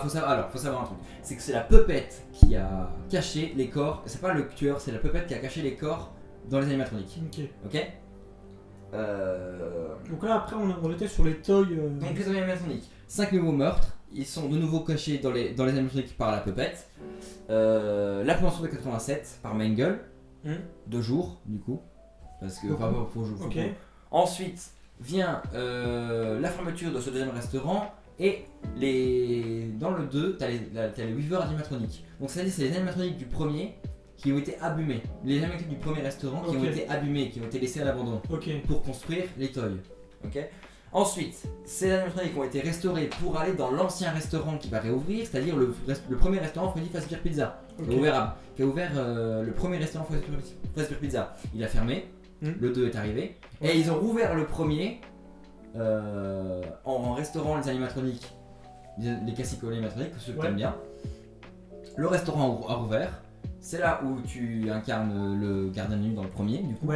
Faut savoir un truc, c'est que c'est la puppette qui a caché les corps. C'est pas le tueur, c'est la puppette qui a caché les corps dans les animatroniques. Ok. Donc là, après, on était sur les toys. Donc les animatroniques, 5 nouveaux meurtres, ils sont de nouveau cachés dans les animatroniques par la puppette. La promotion de 87 par Mangle, 2 jours du coup, parce que faut jouer. Ok. Ensuite vient la fermeture de ce deuxième restaurant et dans le 2, t'as les Weaver animatroniques. Donc c'est-à-dire c'est les animatroniques du premier qui ont été abîmés. Les animatroniques du premier restaurant qui ont été abîmés, qui ont été laissés à l'abandon pour construire les toys. Ok. Ensuite, ces animatroniques ont été restaurés pour aller dans l'ancien restaurant qui va réouvrir, c'est-à-dire le premier restaurant Freddy Fazbear Pizza, qui a ouvert le premier restaurant Fazbear Pizza. Il a fermé, le 2 est arrivé, et ils ont rouvert le premier en restaurant les animatroniques, les classiques animatroniques, ceux que t'aimes bien. Le restaurant a rouvert. C'est là où tu incarnes le gardien de nuit dans le premier, du coup.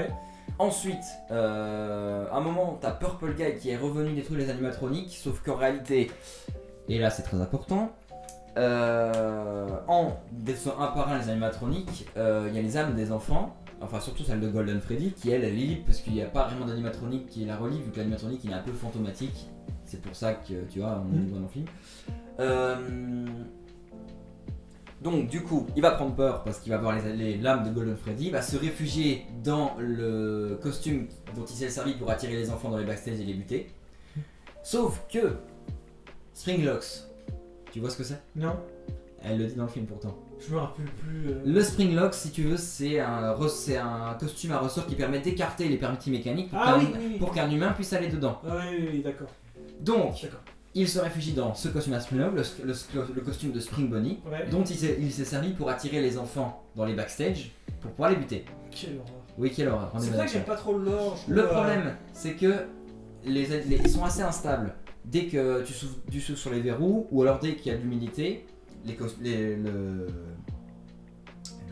Ensuite, à un moment, t'as Purple Guy qui est revenu détruire les animatroniques, sauf qu'en réalité, et là c'est très important, en détruisant un par un les animatroniques, il y a les âmes des enfants, enfin surtout celle de Golden Freddy, qui elle est libre parce qu'il n'y a pas vraiment d'animatronique qui la relie, vu que l'animatronique il est un peu fantomatique. C'est pour ça que tu vois, on le voit dans le film. Donc du coup, il va prendre peur parce qu'il va voir les lames de Golden Freddy, il va se réfugier dans le costume dont il s'est servi pour attirer les enfants dans les backstage et les buter. Sauf que Springlocks, tu vois ce que c'est? Non, Elle le dit dans le film pourtant. je me rappelle plus. Le Springlocks, si tu veux, c'est un costume à ressort qui permet d'écarter les permis mécaniques pour qu'un humain puisse aller dedans. Ah oui, d'accord. Donc, D'accord. il se réfugie dans ce costume à Springlocks, le costume de Spring Bonnie, Ouais. dont il s'est servi pour attirer les enfants dans les backstage pour pouvoir les buter. Quelle horreur. Oui, quelle horreur. C'est vrai que j'aime pas trop le lore. je Le trouve, problème, c'est que ils sont assez instables. Dès que tu souffles sur les verrous, ou alors dès qu'il y a de l'humidité, le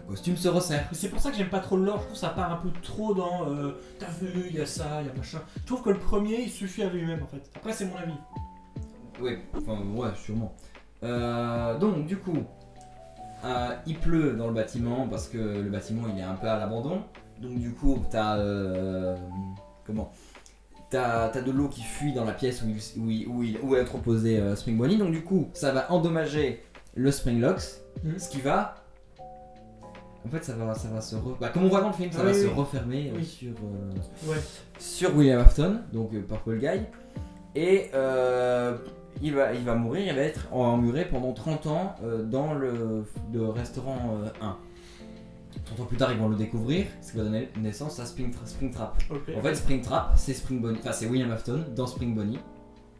costume se resserre. C'est pour ça que j'aime pas trop le lore, je trouve que ça part un peu trop dans t'as vu, il y a ça, il y a machin. Je trouve que le premier il suffit à lui-même en fait. Après c'est mon avis. Oui, enfin ouais, sûrement. Donc du coup, il pleut dans le bâtiment parce que le bâtiment il est un peu à l'abandon. Donc du coup, t'as de l'eau qui fuit dans la pièce où est entreposé Spring Bonnie. Donc du coup, ça va endommager le Springlocks, ce qui va... En fait, ça va se comme on voit dans le film, ça va se refermer sur William Afton, donc par Paul Guy. Et il va mourir, il va être emmuré pendant 30 ans dans le restaurant 1. 30 ans plus tard, ils vont le découvrir, ce qui va donner naissance à Springtrap. Okay. En fait, Springtrap, c'est Spring Bonnie, enfin c'est William Afton dans Spring Bonnie,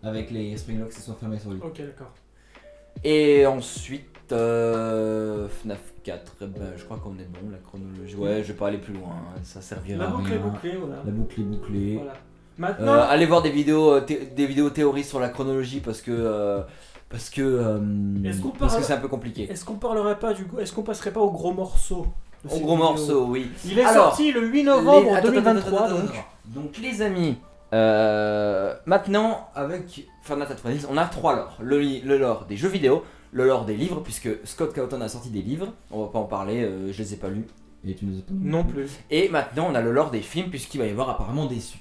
avec les Springlocks qui sont fermés sur lui. Ok, d'accord. Et ensuite, FNAF 4, je crois qu'on est bon, la chronologie. Ouais, je vais pas aller plus loin, ça servira La à boucle rien. est bouclée, voilà. La boucle est bouclée. Voilà. Maintenant, Allez voir des vidéos théories sur la chronologie parce que c'est un peu compliqué. est-ce qu'on parlerait pas du coup, est-ce qu'on passerait pas au gros morceau de Au cette gros vidéo morceau, oui. Il est Alors, sorti le 8 novembre 2023 attends. donc. Donc les amis, maintenant avec Final Fantasy, on a 3 lores. Le lore des jeux vidéo, le lore des livres, puisque Scott Cawthon a sorti des livres, on va pas en parler, je les ai pas lus. Et tu nous as pas lus Non plus. Et maintenant on a le lore des films, puisqu'il va y avoir apparemment des suites.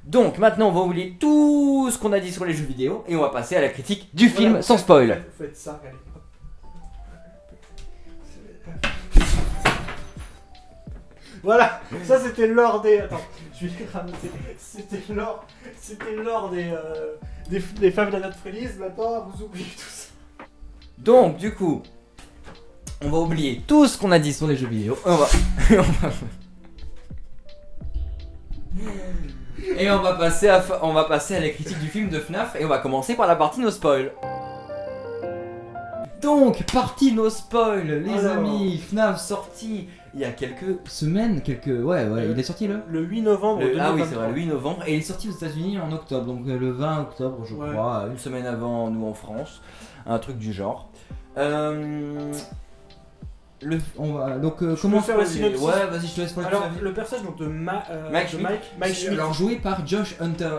Donc maintenant on va oublier tout ce qu'on a dit sur les jeux vidéo, et on va passer à la critique du film Voilà, sans spoil. Faites ça, allez. Voilà, ça c'était l'or des... Attends, je vais ramasser. C'était l'or des Five Nights at Freddy's, maintenant vous oubliez tout ça. Donc du coup, on va oublier tout ce qu'on a dit sur les jeux vidéo. Et on va passer à la critique du film de FNAF et on va commencer par la partie no spoil. Donc, partie no spoil, les amis, FNAF sorti il y a quelques semaines, il est sorti le 8 novembre 2023. Ah oui, c'est vrai, le 8 novembre, et il est sorti aux États-Unis en octobre, donc le 20 octobre, je crois, une semaine avant nous en France, un truc du genre. Comment faire le synopsis? Ouais, vas-y, je te laisse pour Alors, le personnage donc, de Mike Schmidt. Alors, joué par Josh Hunter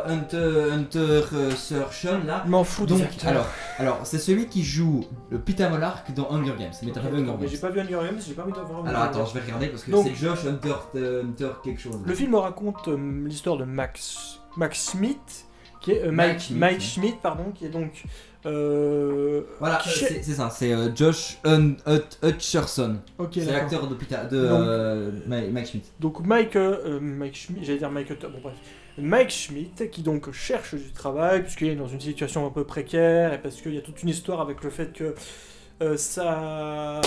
Searchon, là. M'en fous Donc, des acteurs. alors, c'est celui qui joue le Peter Monarch dans Hunger Games. Mais t'as pas vu Hunger Games? J'ai pas vu Hunger Games, j'ai pas envie de voir Hunger Games. Alors, attends, je vais regarder parce que Donc, c'est Josh Hunter quelque chose. Le film raconte l'histoire de Max Schmidt, qui est Mike Schmidt, pardon, qui est donc voilà, c'est ça, c'est Josh Hutcherson. Okay, c'est l'acteur de Mike Schmidt. Donc Mike Schmidt, j'allais dire Mike Hutter, bon bref. Mike Schmidt qui donc cherche du travail puisqu'il est dans une situation un peu précaire et parce qu'il y a toute une histoire avec le fait que sa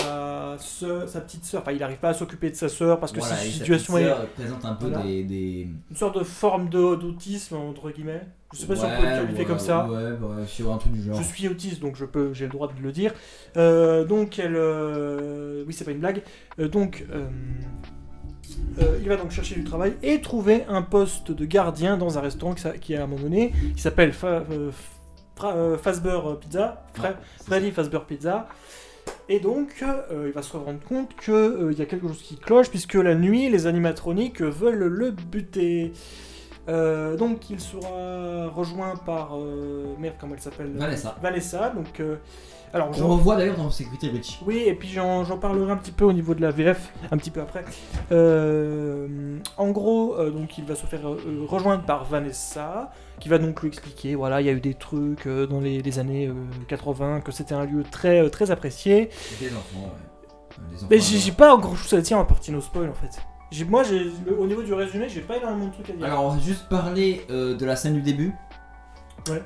petite sœur, enfin il n'arrive pas à s'occuper de sa sœur parce que sa situation est présente un peu une sorte de forme d'autisme entre guillemets. Je sais pas si on peut le qualifier comme ça. Ouais, sur un truc du genre. Je suis autiste donc j'ai le droit de le dire. Donc elle, oui c'est pas une blague. Donc il va donc chercher du travail et trouver un poste de gardien dans un restaurant qui à un moment donné qui s'appelle Fazbear Pizza, Freddy Fazbear Pizza. Et donc, il va se rendre compte qu'il y a quelque chose qui cloche, puisque la nuit, les animatroniques veulent le buter. Donc il sera rejoint par merde, comment elle s'appelle, Vanessa. Donc alors On revoit d'ailleurs dans Security Breach. oui, et puis j'en parlerai un petit peu au niveau de la VF, un petit peu après. En gros, donc il va se faire rejoindre par Vanessa, qui va donc lui expliquer, voilà, il y a eu des trucs dans les années 80, que c'était un lieu très, très apprécié. Des enfants, ouais. Des enfants, Mais j'ai pas grand chose à dire en partie no spoil en fait. Au niveau du résumé, j'ai pas énormément de trucs à dire. Alors, on va juste parler de la scène du début. Ouais.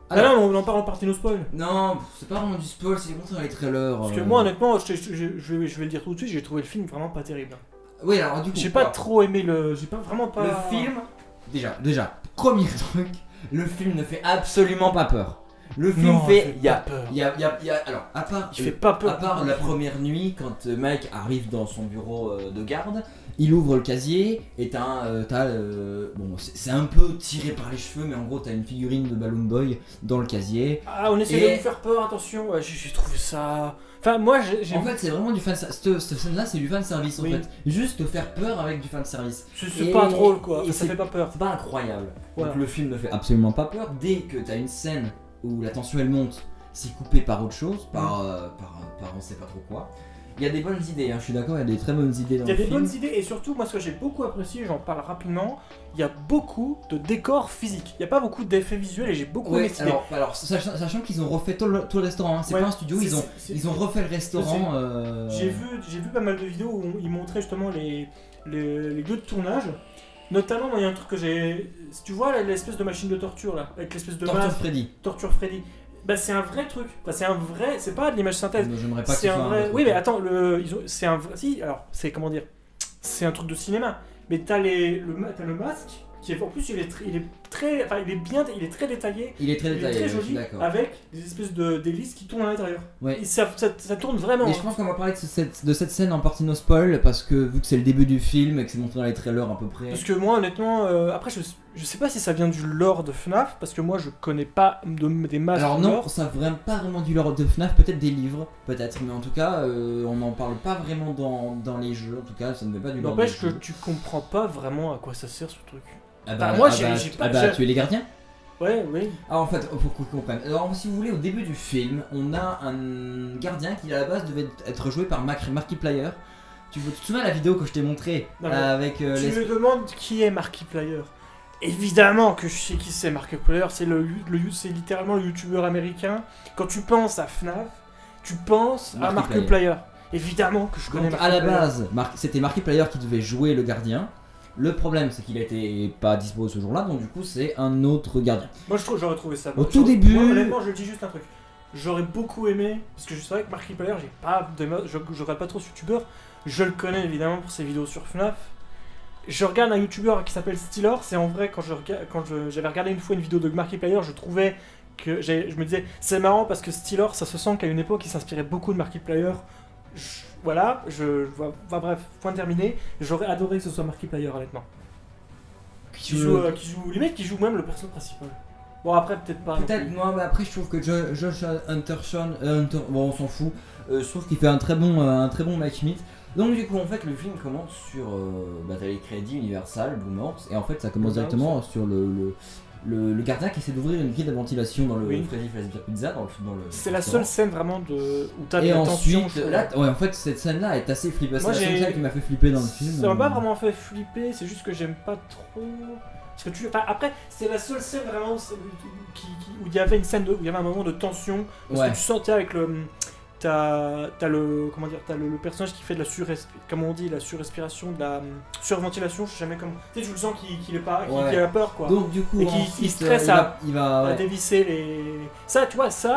Alors, non, on en parle en partie no spoil. non, c'est pas vraiment du spoil, c'est montré dans les trailers. Parce que moi, honnêtement, je vais le dire tout de suite, j'ai trouvé le film vraiment pas terrible. Oui, alors du coup. J'ai pas trop aimé j'ai pas vraiment pas. Le film, déjà, premier truc, le film ne fait absolument pas peur. Le film Non, fait. il fait pas peur. Alors, à part. Il fait pas peur. À part la première nuit, quand Mike arrive dans son bureau de garde, il ouvre le casier et bon, c'est un peu tiré par les cheveux, mais en gros, t'as une figurine de Balloon Boy dans le casier. Ah, on essaie de vous faire peur, attention. Ouais, j'ai trouvé ça. Enfin, moi, j'ai. En fait, c'est vraiment du fan cette scène-là, c'est du fan service Oui. en fait. Juste te faire peur avec du fan service. C'est pas drôle quoi. et Ça fait pas peur. C'est pas incroyable. Voilà. Donc le film ne fait absolument pas peur. Dès que t'as une scène où la tension elle monte, c'est coupé par autre chose, par on sait pas trop quoi. Il y a des bonnes idées, hein, je suis d'accord, il y a des très bonnes idées dans Il y a le des film. bonnes idées et surtout, moi, ce que j'ai beaucoup apprécié, j'en parle rapidement, il y a beaucoup de décors physiques. Il y a pas beaucoup d'effets visuels et j'ai beaucoup aimé Ouais, cette idée. alors sachant qu'ils ont refait tout le restaurant, hein, c'est Ouais, pas un studio, ils ont refait le restaurant. J'ai vu pas mal de vidéos où ils montraient justement les lieux de tournage. Notamment, moi, il y a un truc que j'ai. Si tu vois l'espèce de machine de torture là, avec l'espèce de Torture masque, Freddy. Torture Freddy. Bah, c'est un vrai truc. Enfin, c'est un vrai. C'est pas de l'image synthèse. J'aimerais pas que C'est ce un soit vrai. Oui, mais attends, c'est un vrai. Si, alors, c'est comment dire. C'est un truc de cinéma. Mais t'as le masque qui est en plus il est très. Enfin, il est très détaillé. Il est très Il est détaillé, très je suis joli d'accord. avec des espèces d'hélices qui tournent à l'intérieur. Ouais. Et ça tourne vraiment. Mais je pense qu'on va parler de cette scène en partie no spoil parce que vu que c'est le début du film et que c'est montré dans les trailers à peu près. Parce que moi, honnêtement, après, je sais pas si ça vient du lore de FNAF, parce que moi, je connais pas des masses Alors de non, lore. ça vient pas vraiment du lore de FNAF, peut-être des livres, peut-être, mais en tout cas, on n'en parle pas vraiment dans les jeux, en tout cas, ça ne vient pas du lore des N'empêche que jeux. tu comprends pas vraiment à quoi ça sert ce truc. Ah bah, moi, tu es les gardiens. Ouais, oui. Ah en fait, pour qu'on comprenne. Alors si vous voulez, au début du film, on a un gardien qui à la base devait être joué par Markiplier. Tu te souviens de la vidéo que je t'ai montrée Non, mais avec Tu me demandes qui est Markiplier. Évidemment que je sais qui c'est Markiplier, c'est c'est littéralement le youtubeur américain. Quand tu penses à FNAF, tu penses à Markiplier. Markiplier. Évidemment que je connais Donc à Markiplier. la base, c'était Markiplier qui devait jouer le gardien. Le problème, c'est qu'il était pas dispo ce jour-là, donc du coup, c'est un autre gardien. Moi, j'aurais trouvé ça. Au tout début- Moi, honnêtement, je dis juste un truc. J'aurais beaucoup aimé, parce que je savais que Markiplier, je regarde pas trop ce youtubeur. Je le connais évidemment pour ses vidéos sur FNAF. Je regarde un youtubeur qui s'appelle Steelor. C'est en vrai, quand j'avais regardé une fois une vidéo de Markiplier, je trouvais que. Je me disais, c'est marrant parce que Steelor, ça se sent qu'à une époque, il s'inspirait beaucoup de Markiplier. Voilà, bref, point terminé. J'aurais adoré que ce soit Markiplier, honnêtement. Qui joue même le personnage principal. Bon, après, peut-être pas. Peut-être, moi, mais après, je trouve que Josh Hutcherson, bon, on s'en fout. Je trouve qu'il fait un très bon Mike Schmidt. Donc, du coup, en fait, le film commence sur. T'as les crédits Universal, Blumhouse, et en fait, ça commence directement sur le gardien qui essaie d'ouvrir une grille de ventilation dans le Freddy Fazbear Pizza. Dans le c'est la seule scène vraiment où t'as de et la tension. ensuite, là, ouais, en fait, cette scène-là est assez flippante. Moi, C'est la seule scène qui m'a fait flipper dans le film. Ça m'a pas vraiment fait flipper, c'est juste que j'aime pas trop. Parce que après, c'est la seule scène vraiment où il y avait une scène où il y avait un moment de tension. Parce que tu sentais avec le. T'as le personnage qui fait de la surrespiration, de la surventilation, je sais jamais comment. Tu sais, tu le sens qu'il est pas, qu'il a peur quoi. Donc du coup, et qui stresse il va à dévisser les. Ça, tu vois, c'est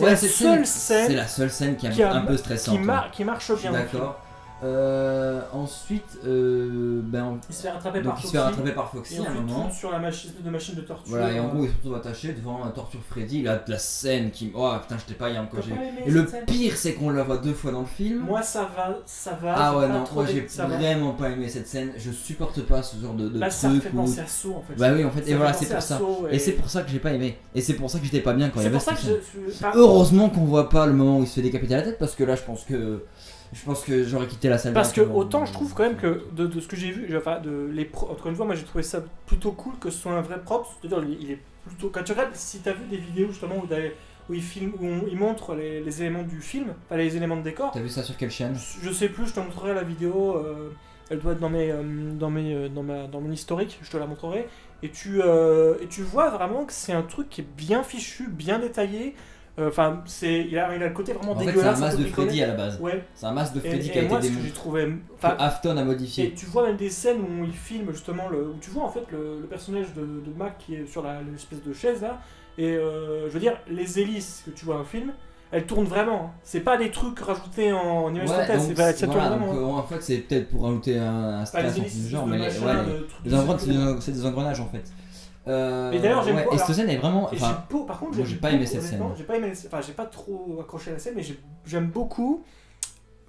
la seule scène. C'est la seule scène qui est un peu stressante. Qui marche bien. D'accord. Ensuite, il se fait rattraper par Foxy. Et à un moment. sur la machine de torture. Voilà, et en gros, il se retrouve attaché devant un torture Freddy. Là, la scène qui. Oh putain, j'étais pas hier encore. Et le pire, c'est qu'on la voit 2 fois dans le film. Moi, ça va. Ah ouais, non, moi j'ai vraiment pas aimé cette scène. Je supporte pas ce genre de là, truc. Ça fait penser à Saw en fait. Bah oui, en fait, et voilà, c'est pour ça. Et c'est pour ça que j'ai pas aimé. Et c'est pour ça que j'étais pas bien quand il y avait cette scène. Heureusement qu'on voit pas le moment où il se fait décapiter la tête, parce que là, je pense que. Je pense que j'aurais quitté la salle. Parce que directement. autant je trouve quand même que de ce que j'ai vu, enfin encore une fois, moi j'ai trouvé ça plutôt cool que ce soit un vrai propre. C'est-à-dire il est plutôt. Quand tu regardes, si t'as vu des vidéos justement où il filme, il montre les éléments du film, enfin les éléments de décor. T'as vu ça sur quelle chaîne? Je sais plus, je te montrerai la vidéo. Elle doit être dans mon historique. Je te la montrerai. Et tu vois vraiment que c'est un truc qui est bien fichu, bien détaillé. Enfin, il a le côté vraiment En fait, c'est dégueulasse. un masque de bricolé. Freddy à la base. Ouais. C'est un masque de Freddy qui a Et moi, été ce que j'ai démonté. trouvé. Que Enfin, Afton a et modifié. tu vois même des scènes où il filme justement où tu vois en fait le personnage de Mac qui est sur l'espèce de chaise là. Et je veux dire, les hélices que tu vois dans le film, elles tournent vraiment. Hein. C'est pas des trucs rajoutés en image synthèse, ça tourne voilà, vraiment. donc, en fait, c'est peut-être pour rajouter un Pas les stress en hélices, plus genre, mais machin, les engrenages, c'est des engrenages en fait. Et d'ailleurs, j'aime pas. Et cette scène est vraiment. Et Enfin, par contre, moi, j'ai pas aimé cette scène. J'ai pas aimé, enfin, j'ai pas trop accroché à la scène, mais j'aime beaucoup.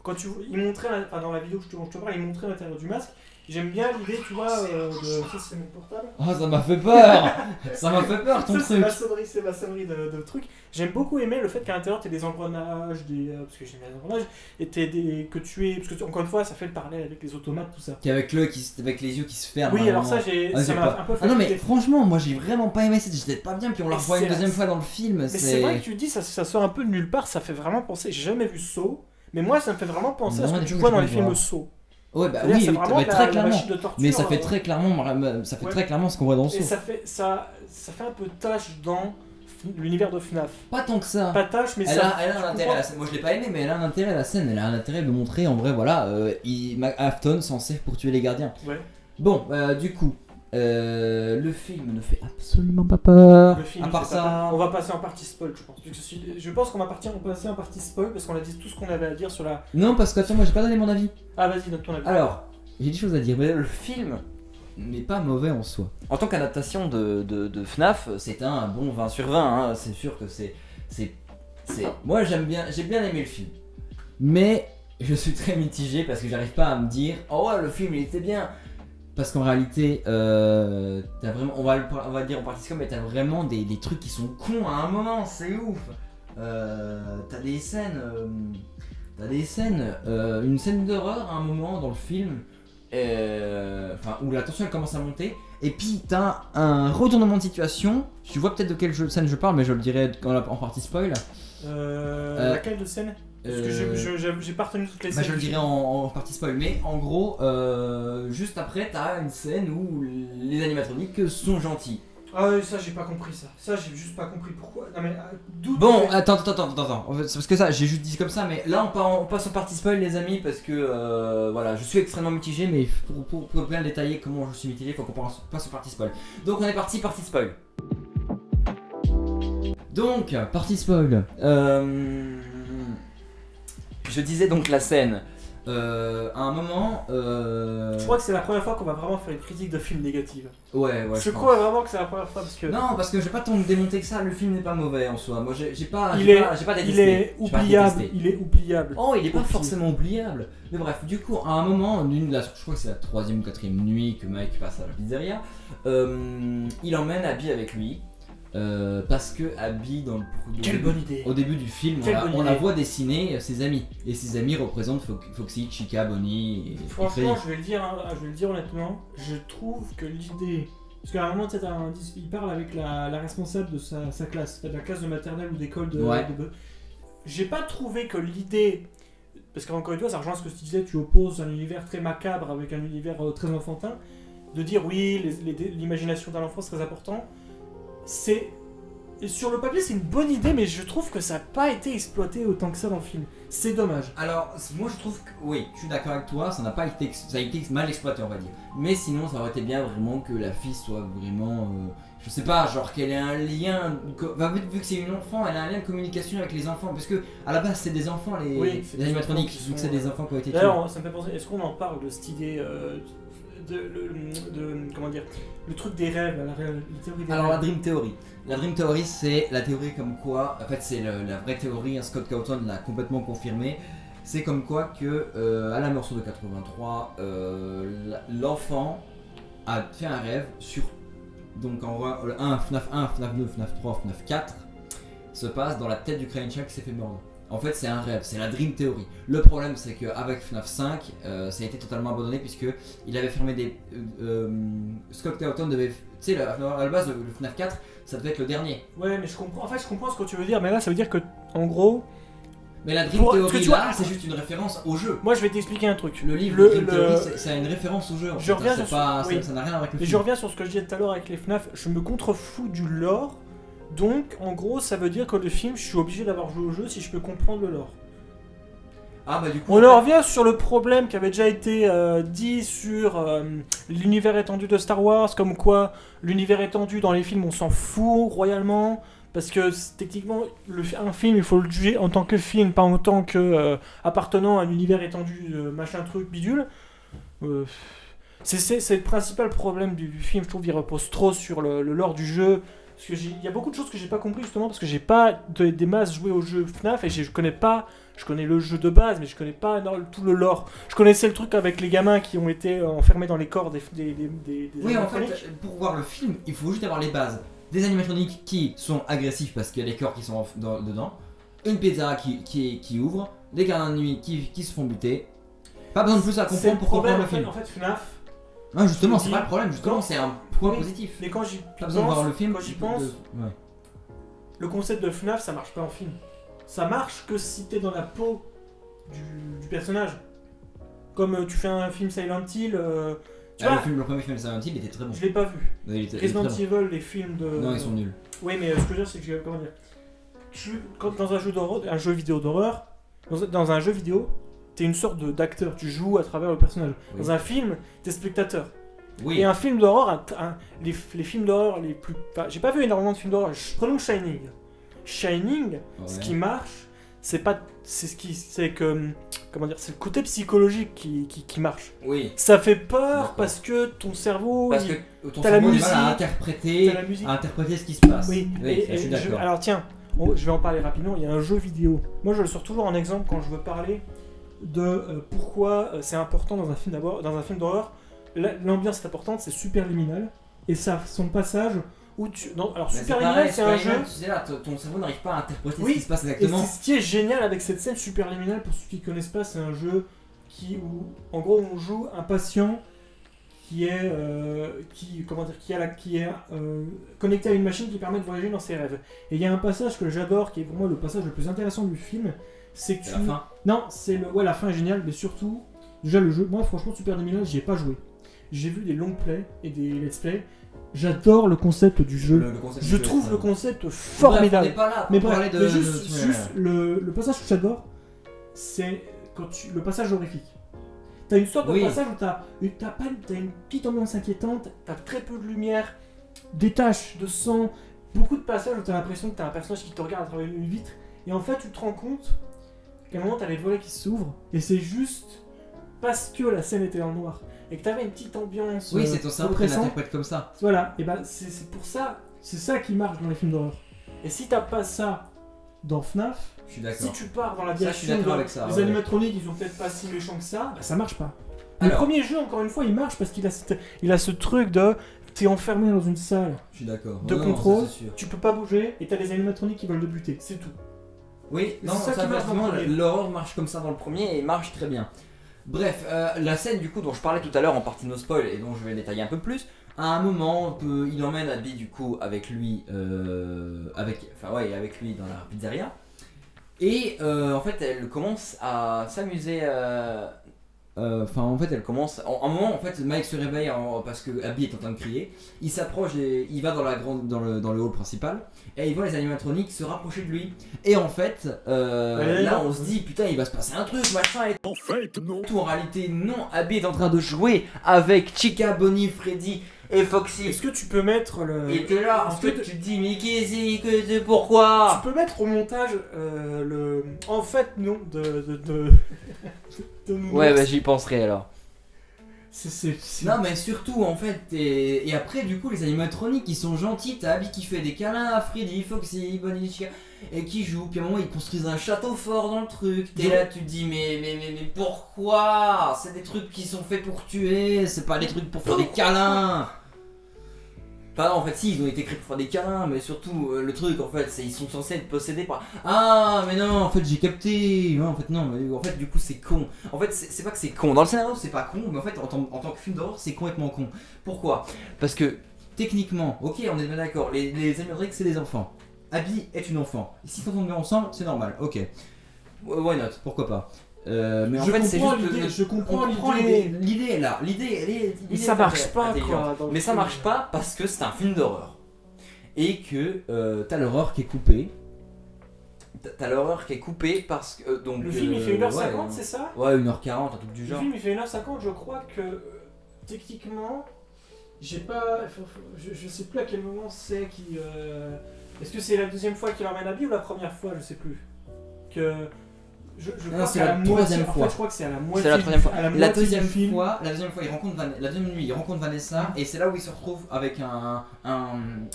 Quand il montrait, enfin, dans la vidéo que je te parle, il montrait l'intérieur du masque. J'aime bien l'idée, tu vois, ça c'est mon portable. oh, ça m'a fait peur. Ça m'a fait peur ton Ça, truc. c'est ma sonnerie de truc. J'aime beaucoup aimer le fait qu'à l'intérieur t'aies des engrenages, parce que j'aime bien les engrenages, et que tu es, parce que encore une fois, ça fait le parallèle avec les automates, tout ça. Avec les yeux qui se ferment. Oui, à un alors moment. ça m'a un peu Ah non, mais fatigué. franchement, moi j'ai vraiment pas aimé cette. J'étais pas bien, puis on la Mais revoit une c'est deuxième la- fois dans le film. Mais c'est vrai que tu dis, ça sort un peu de nulle part, ça fait vraiment penser. J'ai jamais vu Saw, mais moi ça me fait vraiment penser à ce Non, que des tu films vois que dans je les peux films voir. Saw. Ouais, bah C'est-à-dire, oui, c'est oui, vraiment mais très la clairement. machine de torture. Mais ça fait très clairement, Ouais. très clairement ce qu'on voit dans Et Saw. ça fait un peu tâche dans l'univers de FNAF. Pas tant que ça. Pas tâche, mais Elle ça. a un intérêt à la scène. Moi je l'ai pas aimé, mais elle a un intérêt à la scène. Elle a un intérêt de montrer en vrai, voilà, Afton s'en sert pour tuer les gardiens. Ouais. Bon, du coup, le film ne fait absolument pas peur. Le film, à part c'est pas ça. mal. On va passer en partie spoil, je pense. Je pense qu'on va passer en partie spoil parce qu'on a dit tout ce qu'on avait à dire sur la. Non, parce que attends, moi j'ai pas donné mon avis. Ah, vas-y, donne ton avis. Alors, j'ai des choses à dire, mais le film n'est pas mauvais en soi. En tant qu'adaptation de FNAF, c'est un bon 20 sur 20, hein. C'est sûr que c'est... Moi j'ai bien aimé le film. Mais je suis très mitigé parce que j'arrive pas à me dire « Oh ouais, le film il était bien !» Parce qu'en réalité, t'as vraiment, on va dire en partie comme, mais t'as vraiment des trucs qui sont cons à un moment, c'est ouf. T'as des scènes, une scène d'horreur à un moment dans le film, où la tension elle commence à monter, et puis t'as un retournement de situation. Tu vois peut-être de quelle scène je parle, mais je le dirai en partie spoil. Laquelle de scène? Parce que j'ai pas retenu toutes les scènes. Je le dirai en partie spoil, mais en gros, juste après, t'as une scène où les animatroniques sont gentils. Ah ouais, ça j'ai pas compris ça. Ça j'ai juste pas compris pourquoi. Non mais d'où. Bon, attends. En fait, c'est parce que ça, j'ai juste dit comme ça, mais là on passe en partie spoil, les amis, parce que voilà, je suis extrêmement mitigé, mais pour bien détailler comment je suis mitigé, il faut qu'on passe en partie spoil. Donc on est parti spoil. Donc, partie spoil. Je disais donc la scène. À un moment. Je crois que c'est la première fois qu'on va vraiment faire une critique de film négative. Ouais. Je crois vraiment que c'est la première fois parce que. Non, parce que je vais pas tant me démonter que ça. Le film n'est pas mauvais en soi. Moi, j'ai pas Il détesté. est J'ai pas oubliable. détesté. Il est oubliable. Oh, il est pas Oublié. forcément oubliable. Mais bref, du coup, à un moment, je crois que c'est la 3e ou 4e nuit que Mike passe à la pizzeria, il emmène Abby avec lui. Parce que Abby, Quelle bonne idée. au début du film, on la voit dessiner ses amis. Et ses amis représentent Foxy, Chica, Bonnie et Franchement, Freddy. je vais le dire honnêtement, je trouve que l'idée. Parce qu'à un moment, tu sais, il parle avec la responsable de sa classe, de la classe de maternelle ou d'école de. Ouais. J'ai pas trouvé que l'idée. Parce qu'encore une fois, ça rejoint ce que tu disais, tu opposes un univers très macabre avec un univers très enfantin. De dire oui, l'imagination d'un enfant c'est très important. Sur le papier, c'est une bonne idée, mais je trouve que ça n'a pas été exploité autant que ça dans le film. C'est dommage. Alors, moi je trouve que, oui, je suis d'accord avec toi, ça a été mal exploité, on va dire. Mais sinon, ça aurait été bien vraiment que la fille soit vraiment, je sais pas, genre qu'elle ait un lien, vu que c'est une enfant, elle a un lien de communication avec les enfants, parce que à la base c'est des enfants, Oui, c'est les des animatroniques, enfants qui vu que sont, c'est des enfants qui ont été tués. D'ailleurs, ça me fait penser, est-ce qu'on en parle de cette idée comment dire, le truc des rêves, la théorie des Alors la rêves. Dream Theory. La Dream Theory, c'est la théorie comme quoi, en fait c'est la vraie théorie, Scott Cawthon l'a complètement confirmé. C'est comme quoi que à la morceau de 83, l'enfant a fait un rêve sur, donc en vrai, FNAF 1, FNAF 2, FNAF 3, FNAF 4 se passe dans la tête du Crane Shack qui s'est fait mordre. En fait, c'est un rêve, c'est la Dream Theory. Le problème, c'est qu'avec FNAF 5, ça a été totalement abandonné puisque il avait fermé des. Scott Cawthon devait. Tu sais, à la base, le FNAF 4, ça devait être le dernier. Ouais, mais je comprends. En fait, je comprends ce que tu veux dire, mais là, ça veut dire que, en gros, Mais la Dream parce que Theory, tu vois- là, c'est juste une référence au jeu. moi, je vais t'expliquer un truc. Le livre Dream Theory, c'est une référence au jeu. En Je fait, reviens c'est sur- pas, oui. ça n'a rien à voir avec le Et je film. reviens sur ce que je disais tout à l'heure avec les FNAF. Je me contrefous du lore. Donc, en gros, ça veut dire que le film, je suis obligé d'avoir joué au jeu si je peux comprendre le lore. Ah bah du coup. On en revient sur le problème qui avait déjà été dit sur l'univers étendu de Star Wars, comme quoi l'univers étendu dans les films on s'en fout royalement, parce que techniquement un film il faut le juger en tant que film, pas en tant que appartenant à l'univers étendu machin truc bidule. C'est le principal problème du film, je trouve, il repose trop sur le lore du jeu. Parce que il y a beaucoup de choses que j'ai pas compris justement parce que j'ai pas des masses joué au jeu FNAF et je connais le jeu de base mais je connais pas tout le lore. Je connaissais le truc avec les gamins qui ont été enfermés dans les corps des Oui, en animatroniques. fait, pour voir le film, il faut juste avoir les bases. Des animatroniques qui sont agressifs parce qu'il y a des corps qui sont dedans, une pizza qui ouvre, des gardiens de nuit qui se font buter. Pas besoin de plus à C'est comprendre pour comprendre le film. en fait FNAF. Non, justement, je c'est dis- pas le problème, justement, quand- c'est un point Oui. positif. Mais quand j'y Pas besoin de voir le film. quand j'y tu peux- pense, Ouais. le concept de FNAF ça marche pas en film. Ça marche que si t'es dans la peau du personnage. Comme tu fais un film Silent Hill, tu vois, Le premier film Silent Hill était très bon. je l'ai pas vu. Il était Resident très bon. Evil, les films de. Non, ils sont nuls. Oui, mais ce que je veux dire, c'est que comment dire, quand dans un jeu vidéo d'horreur, dans un jeu vidéo, t'es une sorte d'acteur, tu joues à travers le personnage. Oui. Dans un film, t'es spectateur. Oui. Et un film d'horreur, les films d'horreur les plus. Enfin, j'ai pas vu énormément de films d'horreur. Prenons Shining. Shining, ce Ouais. qui marche, c'est pas. C'est que. Comment dire, c'est le côté psychologique qui marche. Oui. Ça fait peur D'accord. parce que ton cerveau. Parce il- que ton t'as la cerveau a du mal à musique, interpréter, t'as la musique. ce qui se passe. Oui, ça, je suis d'accord. alors tiens, je vais en parler rapidement. Il y a un jeu vidéo. Moi, je le sors toujours en exemple quand je veux parler de pourquoi c'est important dans un film d'horreur. L'ambiance est importante, c'est Superliminal. Et ça, son passage où tu. Non, alors Mais Superliminal, pareil, c'est un jeu. Superliminal, tu sais là, ton cerveau n'arrive pas à interpréter Oui, ce qui se passe Et exactement. c'est ce qui est génial avec cette scène Superliminal, pour ceux qui ne connaissent pas, c'est un jeu où, en gros, on joue un patient qui est, connecté à une machine qui permet de voyager dans ses rêves. Et il y a un passage que j'adore, qui est pour moi le passage le plus intéressant du film, c'est que C'est la fin. Non, la fin est géniale, mais surtout, déjà le jeu, moi franchement Superliminal, j'y ai pas joué. J'ai vu des long plays et des let's play. J'adore le concept du jeu. Le concept Je du jeu trouve est le très concept bon. formidable. Bref, on n'est pas là pour Mais parler bref, de. mais juste le passage que j'adore, c'est le passage horrifique. T'as une sorte Oui. de passage où t'as une petite ambiance inquiétante, t'as très peu de lumière, des taches de sang, beaucoup de passages où t'as l'impression que t'as un personnage qui te regarde à travers une vitre, et en fait tu te rends compte qu'à un moment t'as les volets qui s'ouvrent, et c'est juste parce que la scène était dans le noir, et que t'avais une petite ambiance Oui, c'est ton cerveau qui oppressante. l'interprète comme ça. Voilà, et ben c'est pour ça, c'est ça qui marche dans les films d'horreur. Et si t'as pas ça dans FNAF, Je suis d'accord. si tu pars dans la Ça, je suis direction d'accord de avec ça, les ouais. animatroniques, ils ont peut-être pas si méchants que ça, bah ça marche pas. Le Alors. premier jeu, encore une fois, il marche parce qu'il a ce truc de t'es enfermé dans une salle, Je suis d'accord. de Non, contrôle. ça, c'est sûr. tu peux pas bouger et t'as les animatroniques qui veulent te buter, c'est tout. Oui, C'est non, ça ça qui marche dans le effectivement, premier. l'horreur marche comme ça dans le premier et marche très bien. Bref, la scène du coup dont je parlais tout à l'heure en partie no spoil et dont je vais détailler un peu plus, à un moment, il emmène Abby du coup avec lui, avec lui dans la pizzeria. Et en fait, elle commence à s'amuser. En fait, elle commence. À un moment, en fait, Mike se réveille parce que Abby est en train de crier. Il s'approche, il va dans le hall principal et il voit les animatroniques se rapprocher de lui. Et en fait, là, on se dit putain, il va se passer un truc, machin. Et En fait, non. tout en réalité, non. Abby est en train de jouer avec Chica, Bonnie, Freddy et Foxy. Est-ce que tu peux mettre le. Et t'es là, en Est-ce fait, que tu te dis mais pourquoi? Tu peux mettre au montage le. En fait, non, de Ouais, bah j'y penserai alors. c'est. Non mais surtout en fait et après du coup les animatroniques ils sont gentils, t'as Abby qui fait des câlins à Freddy, Foxy, Bonnie, Chica et qui joue, puis à un moment ils construisent un château fort dans le truc, t'es là tu te dis mais pourquoi? C'est des trucs qui sont faits pour tuer, c'est pas des trucs pour faire des câlins. Enfin en fait si, ils ont été créés pour faire des câlins, mais surtout le truc en fait, c'est ils sont censés être possédés par... Ah mais non, en fait j'ai capté, non en fait non, mais en fait du coup c'est con. En fait c'est pas que c'est con, dans le scénario c'est pas con, mais en fait en tant que film d'horreur c'est complètement con. Pourquoi? Parce que techniquement, ok on est bien d'accord, les Animatrix c'est des enfants. Abby est une enfant, et s'ils s'entendent bien ensemble c'est normal, ok. Why not, pourquoi pas. Mais en fait c'est juste je comprends l'idée est là, l'idée Mais ça marche pas quoi. mais ça marche pas parce que c'est un film d'horreur et que t'as l'horreur qui est coupée. T'as l'horreur qui est coupée parce que donc Le film il fait 1h50, ouais, c'est ça? Ouais, 1h40, un truc du Le genre. film il fait 1h50, je crois que techniquement, j'ai pas. Je sais plus à quel moment c'est qui. Est-ce que c'est la deuxième fois qu'il emmène Abby ou la première fois? Je sais plus. Que. Je Non, crois c'est qu'à la troisième moitié- fois. En fait, je crois que c'est à la moitié. C'est la troisième fois. à la La moitié deuxième du film. fois, la deuxième nuit, il rencontre Vanessa et c'est là où il se retrouve avec une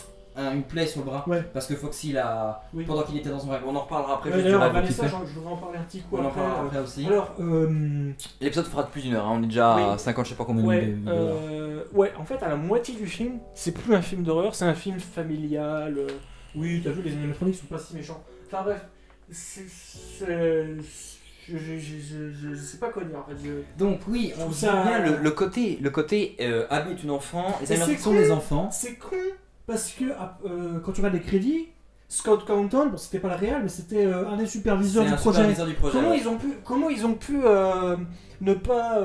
plaie sur le bras. Ouais. Parce que Foxy l'a. Oui. Pendant qu'il était dans son rêve. On en reparlera après. Ouais, juste du d'ailleurs, rêve qu'il Vanessa, fait. je voudrais en parler un petit coup On en après. parlera après aussi. Alors, L'épisode fera de plus d'une heure, hein. On est déjà à Oui. 50, je sais pas combien ouais, de vidéos. ouais, en fait, à la moitié du film, c'est plus un film d'horreur, c'est un film familial. Oui, t'as vu, les animatroniques sont pas si méchants. Enfin bref, je sais pas quoi dire en fait. Donc oui, on trouve sait ça- bien le côté Abby est une enfant, les Et Américains c'est sont con. des enfants. C'est con parce que quand tu regardes les crédits, Scott Cawthon, bon c'était pas le réel, mais c'était un des superviseurs C'est du un projet. superviseur du projet. Comment ouais. ils ont pu ne pas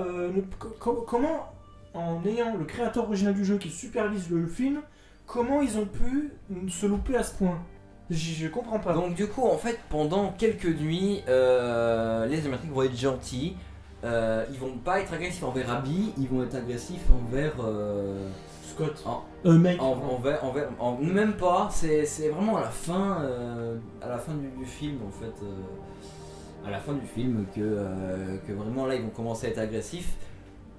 comment en ayant le créateur original du jeu qui supervise le film, comment ils ont pu se louper à ce point? Je comprends pas. Donc du coup, en fait, pendant quelques nuits, les Américains vont être gentils. Ils vont pas être agressifs envers Abby, ils vont être agressifs envers... Scott. Mec. Même pas, c'est vraiment à la fin du film en fait. À la fin du film que vraiment là ils vont commencer à être agressifs.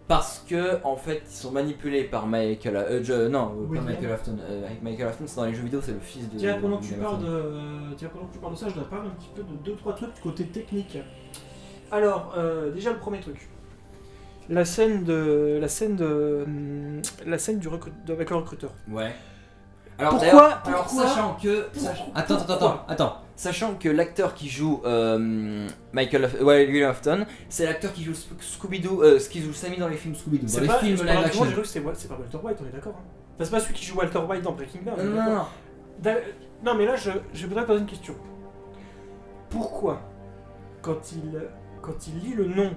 Parce que en fait ils sont manipulés par Michael Afton. Avec Michael Afton, c'est dans les jeux vidéo, c'est le fils de. Tiens, pendant que tu William parles Afton. de ça, je dois parler un petit peu de 2-3 trucs du côté technique. Alors, déjà le premier truc. La scène avec le recruteur. Ouais. Alors, Pourquoi sachant que. Attends. Sachant que l'acteur qui joue William Afton, c'est l'acteur qui joue Scooby-Doo, qui joue Sammy dans les films Scooby-Doo. Dans les films live action. J'ai cru que c'est pas Walter White, on est d'accord. Hein. Enfin, c'est pas celui qui joue Walter White dans Breaking Bad. on est d'accord. Non, mais là, je voudrais poser une question. Pourquoi, quand il lit le nom,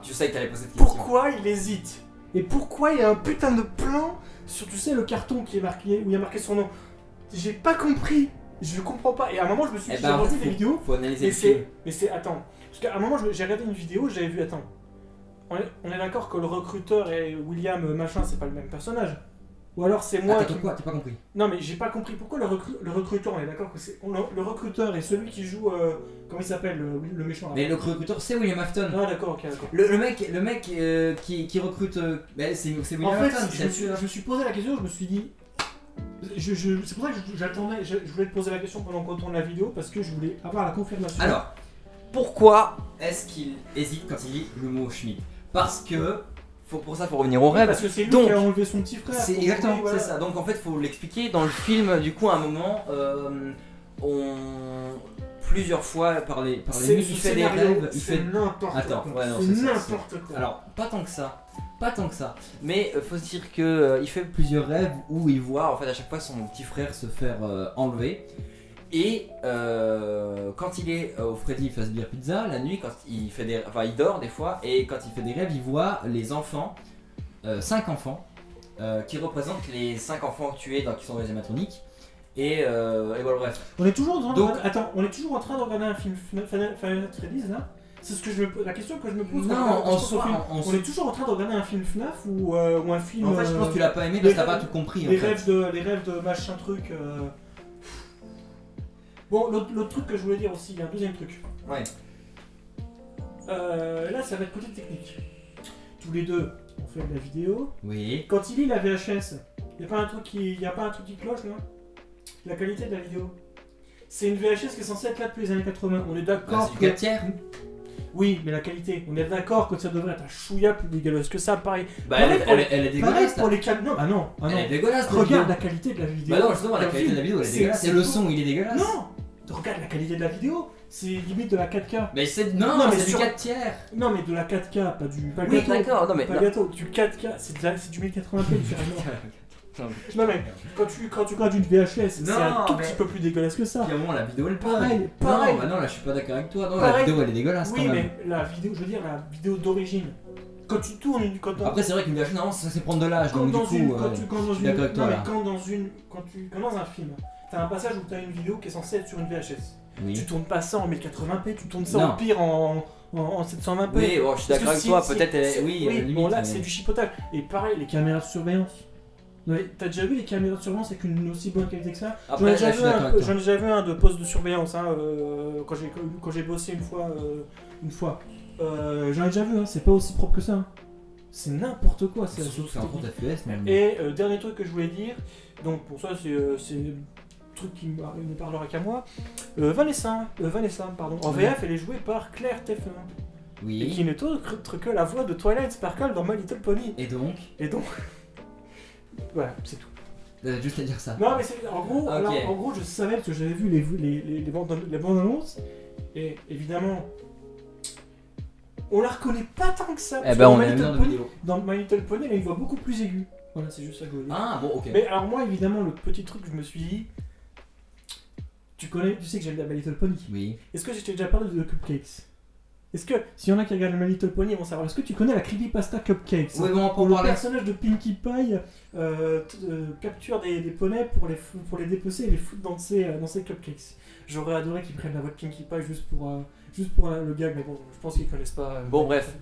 Tu sais que t'allais poser cette question. pourquoi il hésite? Et pourquoi il y a un putain de plan sur, tu sais, le carton qui est marqué, où il y a marqué son nom? J'ai pas compris. Je comprends pas. Et à un moment, je me suis dit, j'ai regardé des vidéos. Faut analyser Et le film. attends. Parce qu'à un moment, j'ai regardé une vidéo, j'avais vu, attends. On est d'accord que le recruteur et William machin, c'est pas le même personnage? Ou alors c'est moi qui... T'as pas compris? Non, mais j'ai pas compris pourquoi le recruteur, on est d'accord que c'est... Le recruteur et celui qui joue... comment il s'appelle, le méchant là. Mais le recruteur, c'est William Afton. Ah d'accord, ok, d'accord. Le mec qui recrute, c'est En William fait, Afton. je me suis posé la question, je me suis dit... c'est pour ça que j'attendais, je voulais te poser la question pendant qu'on tourne la vidéo, parce que je voulais avoir la confirmation. Alors, pourquoi est-ce qu'il hésite quand il dit le mot Schmidt? Parce que, pour ça, faut revenir au rêve. Parce que c'est lui Donc, qui a enlevé son petit frère. C'est pour exactement, lui, voilà. c'est ça. Donc en fait, faut l'expliquer. Dans le film, du coup, à un moment, plusieurs fois par les nuits, il fait des rêves. Il fait n'importe Attends, quoi. ouais, non, C'est c'est ça, n'importe quoi. Alors, pas tant que ça. Mais faut se dire que il fait plusieurs rêves où il voit en fait à chaque fois son petit frère se faire enlever. Et quand il est au Freddy Fazbear Pizza, la nuit, quand il fait il dort des fois, et quand il fait des rêves, il voit les enfants, 5 enfants, qui représentent les 5 enfants tués qui sont dans les animatroniques. Et voilà, bref. On est toujours en train Donc- on est toujours en train de regarder un film Final Freddy's là. C'est ce que la question que je me pose. Non, quand en je soi, film. en On est toujours en train de regarder un film FNAF ou un film. En fait, je pense que tu l'as pas aimé les parce que t'as rêves- pas tout compris. En les fait. rêves de machin truc. Bon, l'autre truc que je voulais dire aussi, il y a un deuxième truc. Ouais. Là, ça va être côté technique. Tous les deux, on fait de la vidéo. Oui. Quand il lit la VHS, il n'y a pas un truc qui cloche là? La qualité de la vidéo. C'est une VHS qui est censée être là depuis les années 80. On est d'accord C'est du 4 tiers. Oui, mais la qualité, on est d'accord que ça devrait être un chouïa plus dégueulasse que ça, pareil. Bah, Pareil elle est Pareil dégueulasse. pour les câbles. Non, ah non, ah non. Elle est dégueulasse. la Regarde vidéo. la qualité de la vidéo. Bah non, justement, la d'un qualité de la film. vidéo, elle est C'est- dégueulasse. c'est Et le beau. son, il est dégueulasse. Non, regarde la qualité de la vidéo, c'est limite de la 4K. Mais c'est. Non, Non, mais c'est du sur- 4 tiers. Non, mais de la 4K, pas du. Pas le Oui, gâteau. d'accord, non mais. Pas le gâteau, du 4K, c'est du 1080p différemment. Non, mais quand tu regardes une VHS, c'est un Non, tout mais- petit peu plus dégueulasse que ça. Puis à un moment, la vidéo elle Pareil, parle. pareil. Non, bah non, là je suis pas d'accord avec toi. Non, la Pareil. vidéo elle est dégueulasse Oui, quand même. mais la vidéo, je veux dire, la vidéo d'origine. Quand tu tournes une. Après, c'est vrai qu'une VHS, normalement, ça c'est prendre de l'âge. Quand Donc, dans du coup, une. Quand dans suis une. d'accord avec Non, toi, mais là. quand dans un film, t'as un passage où t'as une vidéo qui est censée être sur une VHS. oui. Tu tournes pas ça en 1080p, tu tournes ça Non. au pire en 720p. Oui, bon, je suis Parce d'accord que avec toi, si- peut-être. si- oui, oui, limite, bon là mais- c'est du chipotage. Et pareil, les caméras de surveillance. Non, mais t'as déjà vu les caméras de surveillance avec une aussi bonne qualité que ça? Après, là, je suis d'accord avec toi. J'en ai déjà vu un de poste de surveillance hein, quand j'ai bossé une fois. J'en ai déjà vu, hein, c'est pas aussi propre que ça. hein. C'est n'importe quoi. Surtout que c'est un compte FPS. mais- Et dernier truc que je voulais dire, donc pour ça c'est un truc qui ne parlera qu'à moi. Vanessa, pardon. En Ouais. VF, elle est jouée par Claire Tefflin. Et Oui. qui n'est autre que la voix de Twilight Sparkle dans My Little Pony. Et donc, Et donc, voilà, c'est tout. juste à dire ça. Non mais c'est en gros, Ok. alors, en gros je savais parce que j'avais vu les bandes annonces et évidemment on la reconnaît pas tant que ça. Eh parce ben, que on dans est My Même Little dans la Pony, vidéo. dans My Little Pony, elle a une voix beaucoup plus aiguë. Voilà, c'est juste ça que je voulais dire. Ah bon, ok. Mais alors moi évidemment le petit truc que je me suis dit, tu sais que j'aime bien My Little Pony. Oui. Est-ce que je t'ai déjà parlé de Cupcakes? Est-ce que s'il y en a qui regardent My Little Pony ils vont savoir, est-ce que tu connais la creepypasta Cupcakes? Oui, bon, on peut Où en le parler. personnage de Pinkie Pie capture des poneys pour les dépecer et les foutre dans ses cupcakes. J'aurais adoré qu'ils prennent la voix de Pinkie Pie juste pour le gag, mais bon, je pense qu'ils connaissent pas. Bon, bref.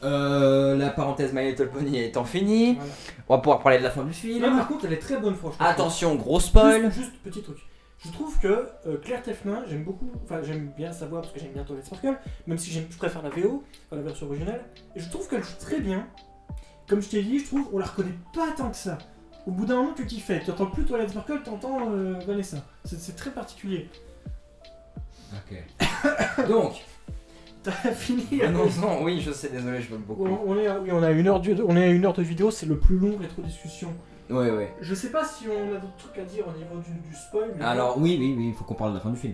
La parenthèse My Little Pony étant finie, Voilà. on va pouvoir parler de la fin du film. Là, par contre, elle est très bonne, franchement. Attention, gros spoil. Juste petit truc. Je trouve que Claire Tefflin, j'aime bien sa voix parce que j'aime bien Twilight Sparkle, même si je préfère la VO, enfin la version originale, et je trouve qu'elle joue très bien. Comme je t'ai dit, je trouve on la reconnaît pas tant que ça. Au bout d'un moment, tu kiffais. Tu entends plus Twilight Sparkle, tu entends Vanessa. C'est très particulier. Ok. Donc, T'as fini Ah non, non, oui, je sais, désolé, je veux beaucoup. on est à 1 heure de vidéo, c'est le plus long rétro-discussion. Ouais, ouais. Je sais pas si on a d'autres trucs à dire au niveau du spoil, mais alors, oui, il faut qu'on parle de la fin du film.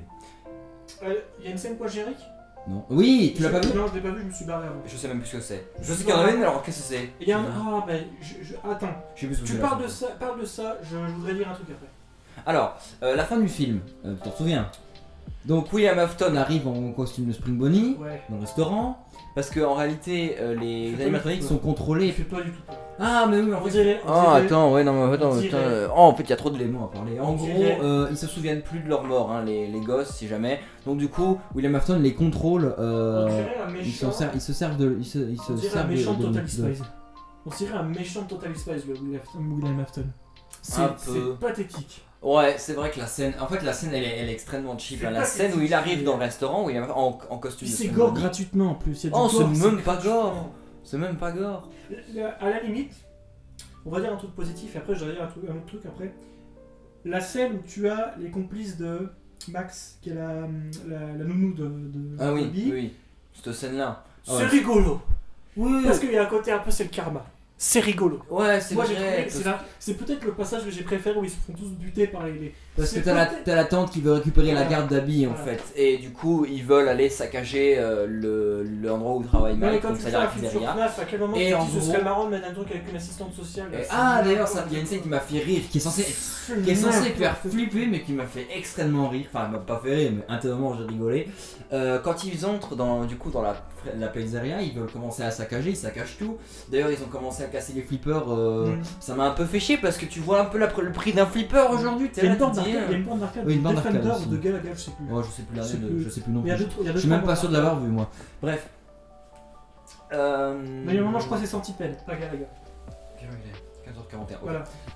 il y a une scène post-générique. Non. Oui, tu l'as pas vu? Non, je l'ai pas vu, je me suis barré avant. Je sais même plus ce que c'est. Je sais qu'il y en avait une, mais alors qu'est-ce que c'est? Il y a un... Ah, ben, attends. Je sais plus ce que Tu c'est, parles la de fin. ça, je voudrais dire un truc après. Alors, la fin du film, tu t'en souviens? Donc, William Afton arrive en costume de Spring Bonnie Ouais. dans le restaurant. Parce qu'en réalité, les Je fais animatroniques pas sont du tout contrôlés. Il fait pas du tout peur. Ah, mais oui, en On fait. dirait. Oh, attends, ouais, non, mais attends, on dirait- attends, oh, en fait, il y a trop de Éléments à parler. En On gros, dirait- ils se souviennent plus de leur mort, hein, les gosses, si jamais. Donc, du coup, William Afton les contrôle. On dirait un Ils méchant. ils se servent de. On dirait un méchant de Total Spies. On dirait un méchant de Total Spies, le William Afton. Un peu. C'est pathétique. Ouais, c'est vrai que la scène, en fait, la scène, elle est extrêmement cheap. C'est hein. La pas scène où il critique, arrive mais- dans le restaurant, où il est en costume Puis de c'est Spring gore Bonnie. gratuitement en plus. Il y a du Oh, c'est gore, même pas gratuitement. gore. C'est même pas gore. À la limite, on va dire un truc positif et après je vais dire un autre truc après. La scène où tu as les complices de Max, qui est la nounou de Ah oui, Bobby, oui, cette scène-là. c'est Ouais. rigolo. Oui, Parce qu'il y a un côté un peu c'est le karma. C'est rigolo. Ouais, c'est Moi j'ai vrai. trouvé, c'est peut-être le passage que j'ai préféré où ils se font tous buter par les... parce que c'est t'as peut-être- la tante qui veut récupérer la Voilà. garde d'Abby en Voilà. fait. Et du coup, ils veulent aller saccager l'endroit où travaille Mais Mike, quand donc tu fais c'est-à-dire un la film sur pizzeria. FNAF, à quel moment Et tu en dis ce gros- serait marrant de mettre un truc avec une assistante sociale Et- c'est ah d'ailleurs, n'importe il y a une scène qui m'a fait rire, qui est censée n'importe faire quoi. flipper, mais qui m'a fait extrêmement rire. Enfin, elle m'a pas fait rire, mais intérieurement j'ai rigolé. Quand ils entrent dans la pizzeria, ils veulent commencer à saccager, ils saccagent tout. D'ailleurs, ils ont commencé à casser les flippers. Ça m'a un peu fait chier parce que tu vois un peu le prix d'un flipper aujourd'hui. Il y a une T'es là, borne tu te dis, d'arcade, il y a une borne d'arcade Oui, une de borne d'arcade Defender aussi. ou de Galaga, je sais plus. Oh, je sais plus la Je sais name, plus. je sais plus non Il y a plus. deux- il y a deux, Je suis même trois pas sûr de bornes l'avoir vu moi. Bref. Mais il y a un moment, je crois que c'est Centipede, pas Galaga. 14h41.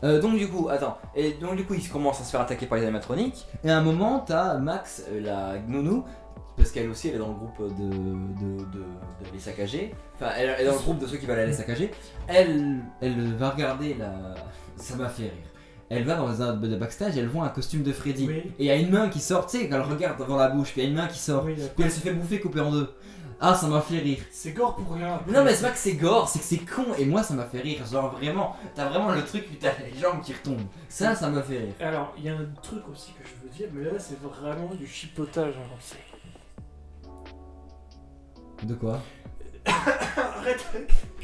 Voilà. Donc du coup, attends, et donc du coup ils commencent à se faire attaquer par les animatroniques, et à un moment t'as Max, la nounou, parce qu'elle aussi elle est dans le groupe de les saccager, enfin elle est dans le groupe de ceux qui veulent aller les saccager, elle va regarder ça m'a fait rire, elle va dans un backstage, elle voit un costume de Freddy, Oui. et il y a une main qui sort, tu sais, quand elle regarde devant la bouche, puis il y a une main qui sort, Oui, puis elle se fait bouffer, couper en deux. Ah, ça m'a fait rire. C'est gore pour rien. Non, mais c'est pas que c'est gore, c'est que c'est con, et moi ça m'a fait rire. Genre vraiment, t'as vraiment le truc où t'as les jambes qui retombent. Ça m'a fait rire. Alors, il y a un truc aussi que je veux dire, mais là, c'est vraiment du chipotage avancé. De quoi? Arrête.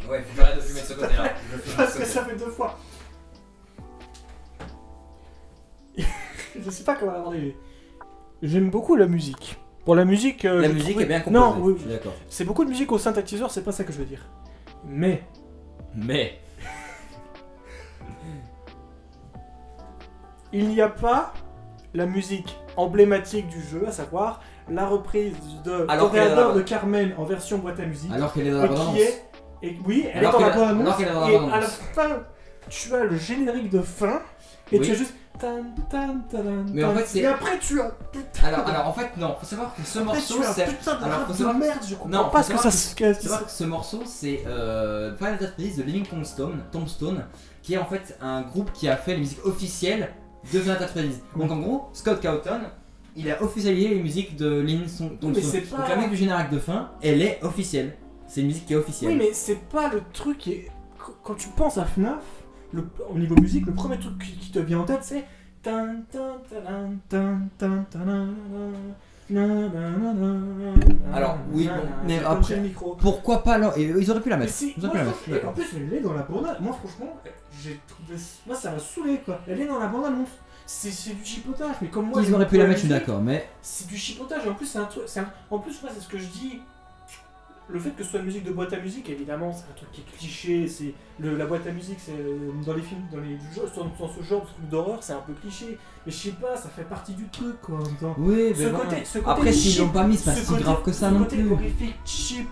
Ouais, faut que j'arrête de fumer de ce côté-là. Parce que ça fait 2 fois. Je sais pas comment l'aborder. J'aime beaucoup la musique. Pour la musique, La j'ai musique trouvé- est bien composée. Non, oui, je suis d'accord. c'est beaucoup de musique au synthétiseur, c'est pas ça que je veux dire. Mais Mais. il n'y a pas la musique emblématique du jeu, à savoir la reprise de Alors qu'elle est dans Toréador la- de Carmen en version boîte à musique. Alors qu'elle est dans la et bande-annonce. qui est. Et, oui, elle Alors est dans la qu'elle- bande-annonce. alors qu'elle est dans la Et à bande-annonce. la fin, tu as le générique de fin. Et Oui. tu as juste. Tan, tan, tadan, Mais en tan. fait, c'est- Et après, tu as. Putain, Alors en fait, non, faut savoir que ce après, morceau tu as c'est. putain de alors, rap faut de savoir- merde, je comprends Non, pas faut ce que savoir ça Faut savoir que ce morceau c'est Final Fantasy de Living Tombstone, qui est en fait un groupe qui a fait les musiques officielles de Final Fantasy. Donc en gros, Scott Cawthon, il a officialisé les musiques de Living Tombstone. mais c'est pas- Donc la musique du générique de fin, elle est officielle. C'est une musique qui est officielle. Oui, mais c'est pas le truc qui est. Quand tu penses à FNAF, au niveau musique, le premier truc qui te vient en tête, c'est. Tan, tan, tadan, tan, tan, tadan, na, na, na, na, Alors, oui, na, bon, na, mais c'est comme après- chez le micro. Pourquoi pas là? Et ils auraient pu la Mais mettre. si, Ils auraient pu moi, la je mettre. trouve- et en plus, elle est dans la bande-annonce. Moi, franchement, j'ai trouvé. Moi, ça m'a saoulé quoi. Elle est dans la bande-annonce. C'est du chipotage, mais comme moi. Ils j'aime auraient pu beaucoup la mettre, je suis musique, d'accord, mais C'est du chipotage, et en plus, c'est un truc. En plus, moi, c'est ce que je dis. Le fait que ce soit une musique de boîte à musique, évidemment, c'est un truc qui est cliché. C'est la boîte à musique, c'est dans les films, dans ce genre de truc d'horreur, c'est un peu cliché. Mais je sais pas, ça fait partie du truc, quoi. En même temps. oui, Ce mais bon. côté Après, s'ils cheap, l'ont pas mis, c'est pas ce si côté- grave que ça ce non côté plus. horrifique, cheap.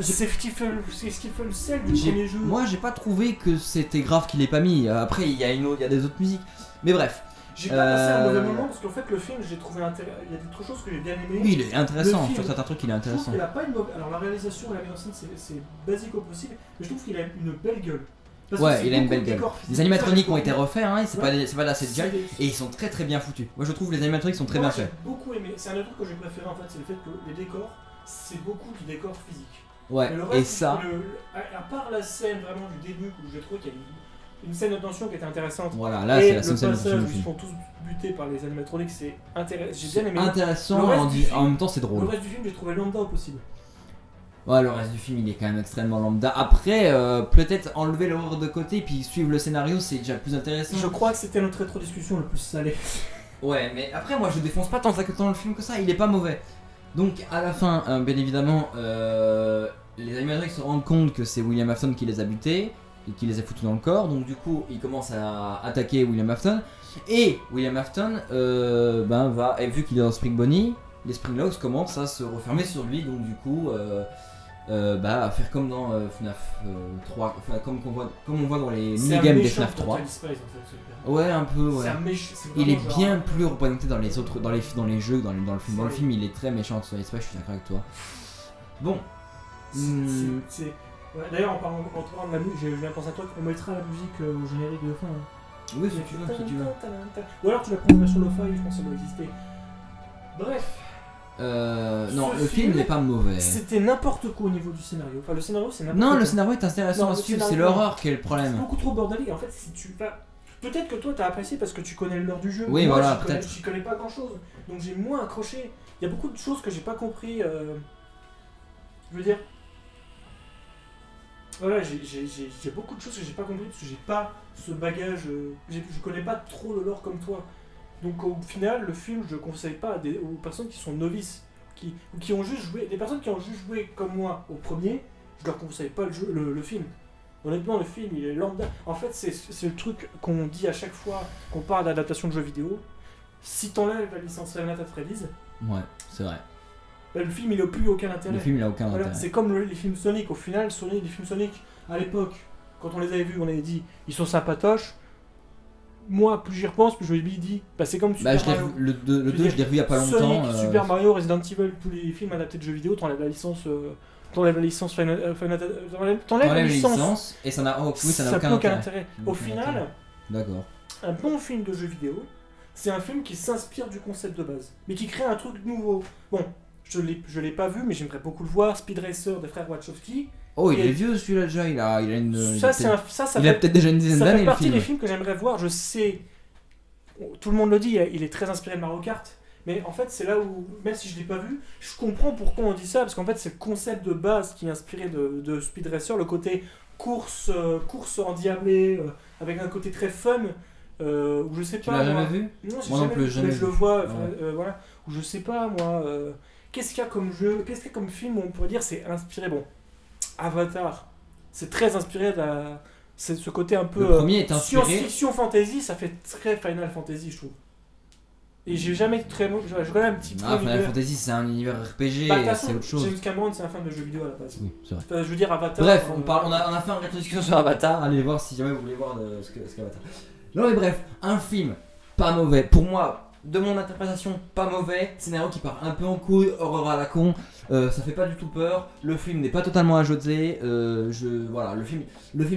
C'est ce qui fait le sel du J'ai- premier jeu. Moi, j'ai pas trouvé que c'était grave qu'il l'ait pas mis. Après, il y a des autres musiques. Mais bref, J'ai pas passé un mauvais Euh, moment parce qu'en fait, le film, j'ai trouvé intéressant. Il y a des choses que j'ai bien aimées. oui, il est intéressant. Le film, Sur certains trucs, il est Je trouve intéressant. qu'il a pas une mauvaise. Alors la réalisation et la mise en scène c'est basique au possible, mais je trouve qu'il a une belle gueule. Parce que Ouais, c'est il a une beaucoup belle de gueule. décors physiques. Les animatroniques Ça, ont j'ai été beaucoup- refaits, hein, c'est Ouais. pas là, c'est déjà. des- Et ils sont très très bien foutus. Moi, je trouve les animatroniques sont très Moi, bien j'ai faits. beaucoup aimé. C'est un des trucs que j'ai préféré en fait, c'est le fait que les décors, c'est beaucoup du décor physique. Ouais, Mais le et reste, ça, à part la scène vraiment du début où j'ai trouvé qu'il y a une scène de tension qui était intéressante. voilà, là, et c'est la le seule scène passage du où ils se film. font tous buter par les animatroniques, c'est intéressant. J'ai bien aimé. Intéressant, Le reste en du film- même temps, c'est Le drôle. reste du film, j'ai trouvé lambda au possible. Ouais, le reste du film, il est quand même extrêmement lambda. Après, peut-être enlever l'horreur de côté puis suivre le scénario, c'est déjà plus intéressant. Je crois que c'était notre rétro-discussion le plus salé. Ouais, mais après, moi, je défonce pas tant le film que ça. Il est pas mauvais. Donc, à la fin, bien évidemment, les animatroniques se rendent compte que c'est William Afton qui les a butés et qui les a foutus dans le corps. Donc, du coup, ils commencent à attaquer William Afton. Et William Afton, et vu qu'il est dans Spring Bonnie, les Springlows commencent à se refermer sur lui. Donc, du coup, à faire comme dans FNAF 3, enfin, comme on voit dans les minigames des FNAF 3. Ouais, un peu, ouais. Il est bien plus représenté dans les autres, dans les jeux, dans le film. Dans le film, il est très méchant sur l'espace, je suis d'accord avec toi. Bon. Ouais, d'ailleurs, en parlant de la musique, j'ai bien pensé à toi, on mettra la musique au générique de fin. Hein. Oui, si tu veux. Ou alors tu la prends en version lo-fi, je pense que ça doit exister. Bref, Non, Ce le film film, n'est pas mauvais. c'était n'importe quoi au niveau du scénario. Enfin, le scénario, c'est n'importe Non, quoi. le scénario est intéressant Non, à le suivre, c'est scénario, l'horreur qui est le C'est problème. beaucoup trop bordélique. En fait, si tu vas. Peut-être que toi t'as apprécié parce que tu connais le lore du jeu. Oui, Moi, voilà, j'y connais- peut-être. J'y connais pas grand chose. Donc j'ai moins accroché. Il y a beaucoup de choses que j'ai pas compris. Je veux dire. Voilà, j'ai beaucoup de choses que j'ai pas compris parce que j'ai pas ce bagage. Je connais pas trop le lore comme toi. Donc au final, le film, je le conseille pas aux personnes qui sont novices. Ou qui ont juste joué. Des personnes qui ont juste joué comme moi au premier, je leur conseille pas le film. Honnêtement, le film, il est lambda. En fait, c'est le truc qu'on dit à chaque fois qu'on parle d'adaptation de jeux vidéo. Si t'enlèves la licence Five Nights at Freddy's, Ouais, c'est vrai. bah, le film, il n'a plus aucun intérêt. Le film, il a aucun Voilà, intérêt. c'est comme les films Sonic. Au final, les films Sonic, à l'époque, quand on les avait vus, on avait dit, ils sont sympatoches. Moi, plus j'y repense, plus je me dis, bah, c'est comme Super Bah, je l'ai Mario. vu- le 2, je l'ai revu il y a pas Sonic, longtemps. Super Mario, Resident Evil, tous les films adaptés de jeux vidéo, t'enlèves la licence. T'enlèves la licence t'enlèves la licence. Et ça n'a oui, ça n'a ça aucun n'a aucun intérêt. intérêt. Aucun Au final, intérêt. D'accord. un bon film de jeu vidéo, c'est un film qui s'inspire du concept de base, mais qui crée un truc nouveau. Bon, Je l'ai pas vu, mais j'aimerais beaucoup le voir. Speed Racer des frères Wachowski. Oh, il Et- est vieux celui-là déjà, il a une. Ça, c'est il a peut-être déjà une dizaine ça d'années fait le partie film. des films que j'aimerais voir. Je sais, tout le monde le dit, il est très inspiré de Mario Kart. Mais en fait, c'est là où, même si je l'ai pas vu, je comprends pourquoi on dit ça. Parce qu'en fait, c'est le concept de base qui est inspiré de Speed Racer, le côté course endiablée, avec un côté très fun. Où je sais Tu pas. l'as moi- jamais vu? Non, j'ai Moi non jamais plus, vu, jamais mais je vu. le vois. Ouais. Voilà. Où je sais pas, moi. Qu'est-ce qu'il y a comme jeu, qu'est-ce qu'il y a comme film où on pourrait dire c'est inspiré. Bon, Avatar, c'est très inspiré de la. C'est ce côté un peu Le premier est inspiré. science-fiction fantasy, ça fait très Final Fantasy, je trouve. Et j'ai jamais très. Je connais un petit peu. Ah, Final l'univers. Fantasy c'est un univers RPG, Bah, de toute c'est façon, autre chose. James Cameron, c'est un fan de jeux vidéo à la base. Oui, c'est vrai. Enfin, je veux dire, Avatar. Bref, on a fait une rétrodiscussion sur Avatar, allez voir si jamais vous voulez voir ce qu'Avatar. Non mais bref, un film pas mauvais, pour moi, de mon interprétation, pas mauvais, scénario qui part un peu en couille, horreur à la con, ça fait pas du tout peur, le film n'est pas totalement à jeter, voilà, le film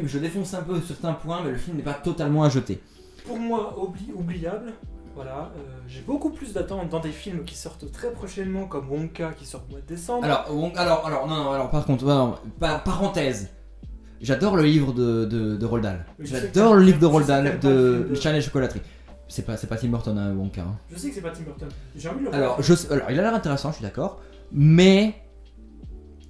je défonce un peu sur certains points, mais le film n'est pas totalement à jeter. Pour moi, oubliable. Voilà, j'ai beaucoup plus d'attentes dans des films qui sortent très prochainement, comme Wonka qui sort au mois de décembre. Alors, par contre, parenthèse. J'adore le livre de Roald Dahl. Oui, je sais J'adore que- le livre de je Roald sais Dahl que t'aimes pas le de film de- Charlie et la chocolaterie. C'est pas Tim Burton, hein, Wonka. Hein. Je sais que c'est pas Tim Burton. J'ai envie de le voir. Alors, il a l'air intéressant, je suis d'accord. Mais,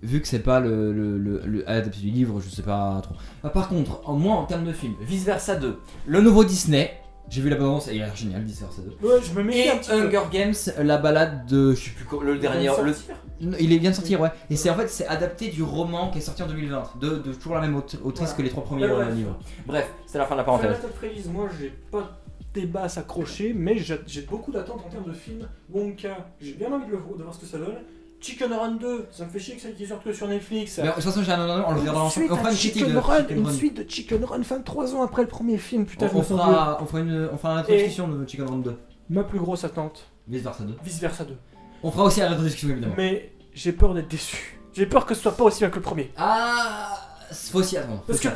vu que c'est pas le adapté du livre, je sais pas trop. Ah, par contre, moi en termes de film, Vice Versa 2, le nouveau Disney, j'ai vu la bande-annonce et il a l'air génial, Vice Versa 2. Ouais, je me mets Et un petit peu. Hunger Games, la balade de. Je sais plus le dernier. Il vient de le- sortir. Il vient de sortir, ouais. Et c'est en fait c'est adapté du roman qui est sorti en 2020 de toujours la même autrice Voilà. que les 3 premiers Ouais, ouais. livres. Bref, c'est la fin de la Final parenthèse. Fantasy Freeze, moi j'ai pas des bas à s'accrocher, mais j'ai beaucoup d'attentes en termes de films. Wonka, j'ai bien envie de voir ce que ça donne. Chicken Run 2, ça me fait chier que ça qui sorte que sur Netflix. Mais de toute façon, on le regardera ensemble. On fera une critique de Run, Chicken une Run. suite de Chicken Run 23 ans après le premier film. Putain, je On me sens fera une rétrospection de Chicken Run 2. vieux. Ma plus grosse attente, Vice Versa 2. Vice Versa 2. On fera aussi la rétrospection évidemment. Mais j'ai peur d'être déçu. J'ai peur que ce soit pas aussi bien que le premier. Ah, faut s'y attendre. Parce que,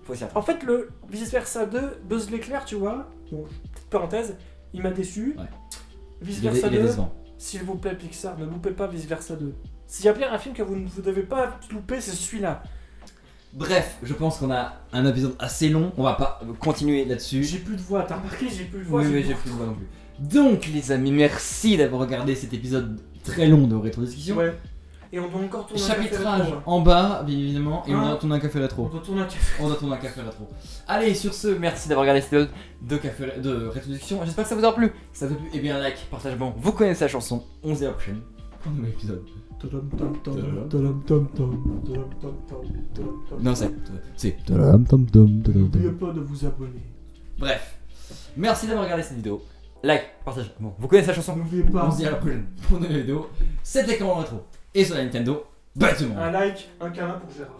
Faut s'y attendre. en fait, le Vice Versa 2, Buzz l'éclair, tu vois, bon, petite parenthèse, il m'a déçu. Ouais. Vice Il est Versa 2, décevant. s'il vous plaît, Pixar, ne loupez pas Vice Versa 2. S'il y a bien un film que vous ne devez pas louper, c'est celui-là. Bref, je pense qu'on a un épisode assez long. On va pas continuer là-dessus. J'ai plus de voix, t'as remarqué, j'ai plus de voix. Oui, mais j'ai plus de voix non plus. Donc, les amis, merci d'avoir regardé cet épisode très long de rétro-discussion. Ouais. Et on doit encore tourner un café Chapitrage rétro, hein. en bas, bien évidemment, et on Hein doit tourner un café On rétro. doit tourner un café. On doit tourner un café rétro. Allez, sur ce, merci d'avoir regardé cet épisode de rétro-discussion. J'espère que ça vous aura plu. Si ça vous a plu, et bien like, partage bon. Vous connaissez la chanson. On se dit à la prochaine pour un nouvel épisode. Non, c'est. N'oubliez pas de vous abonner. Bref, merci d'avoir regardé cette vidéo. Like, partage. Bon, vous connaissez la chanson. N'oubliez pas On se dit à la prochaine pour une nouvelle vidéo. C'était Comment Rétro. Et sur la Nintendo. Bye tout le monde. un like, un câlin pour Gérard.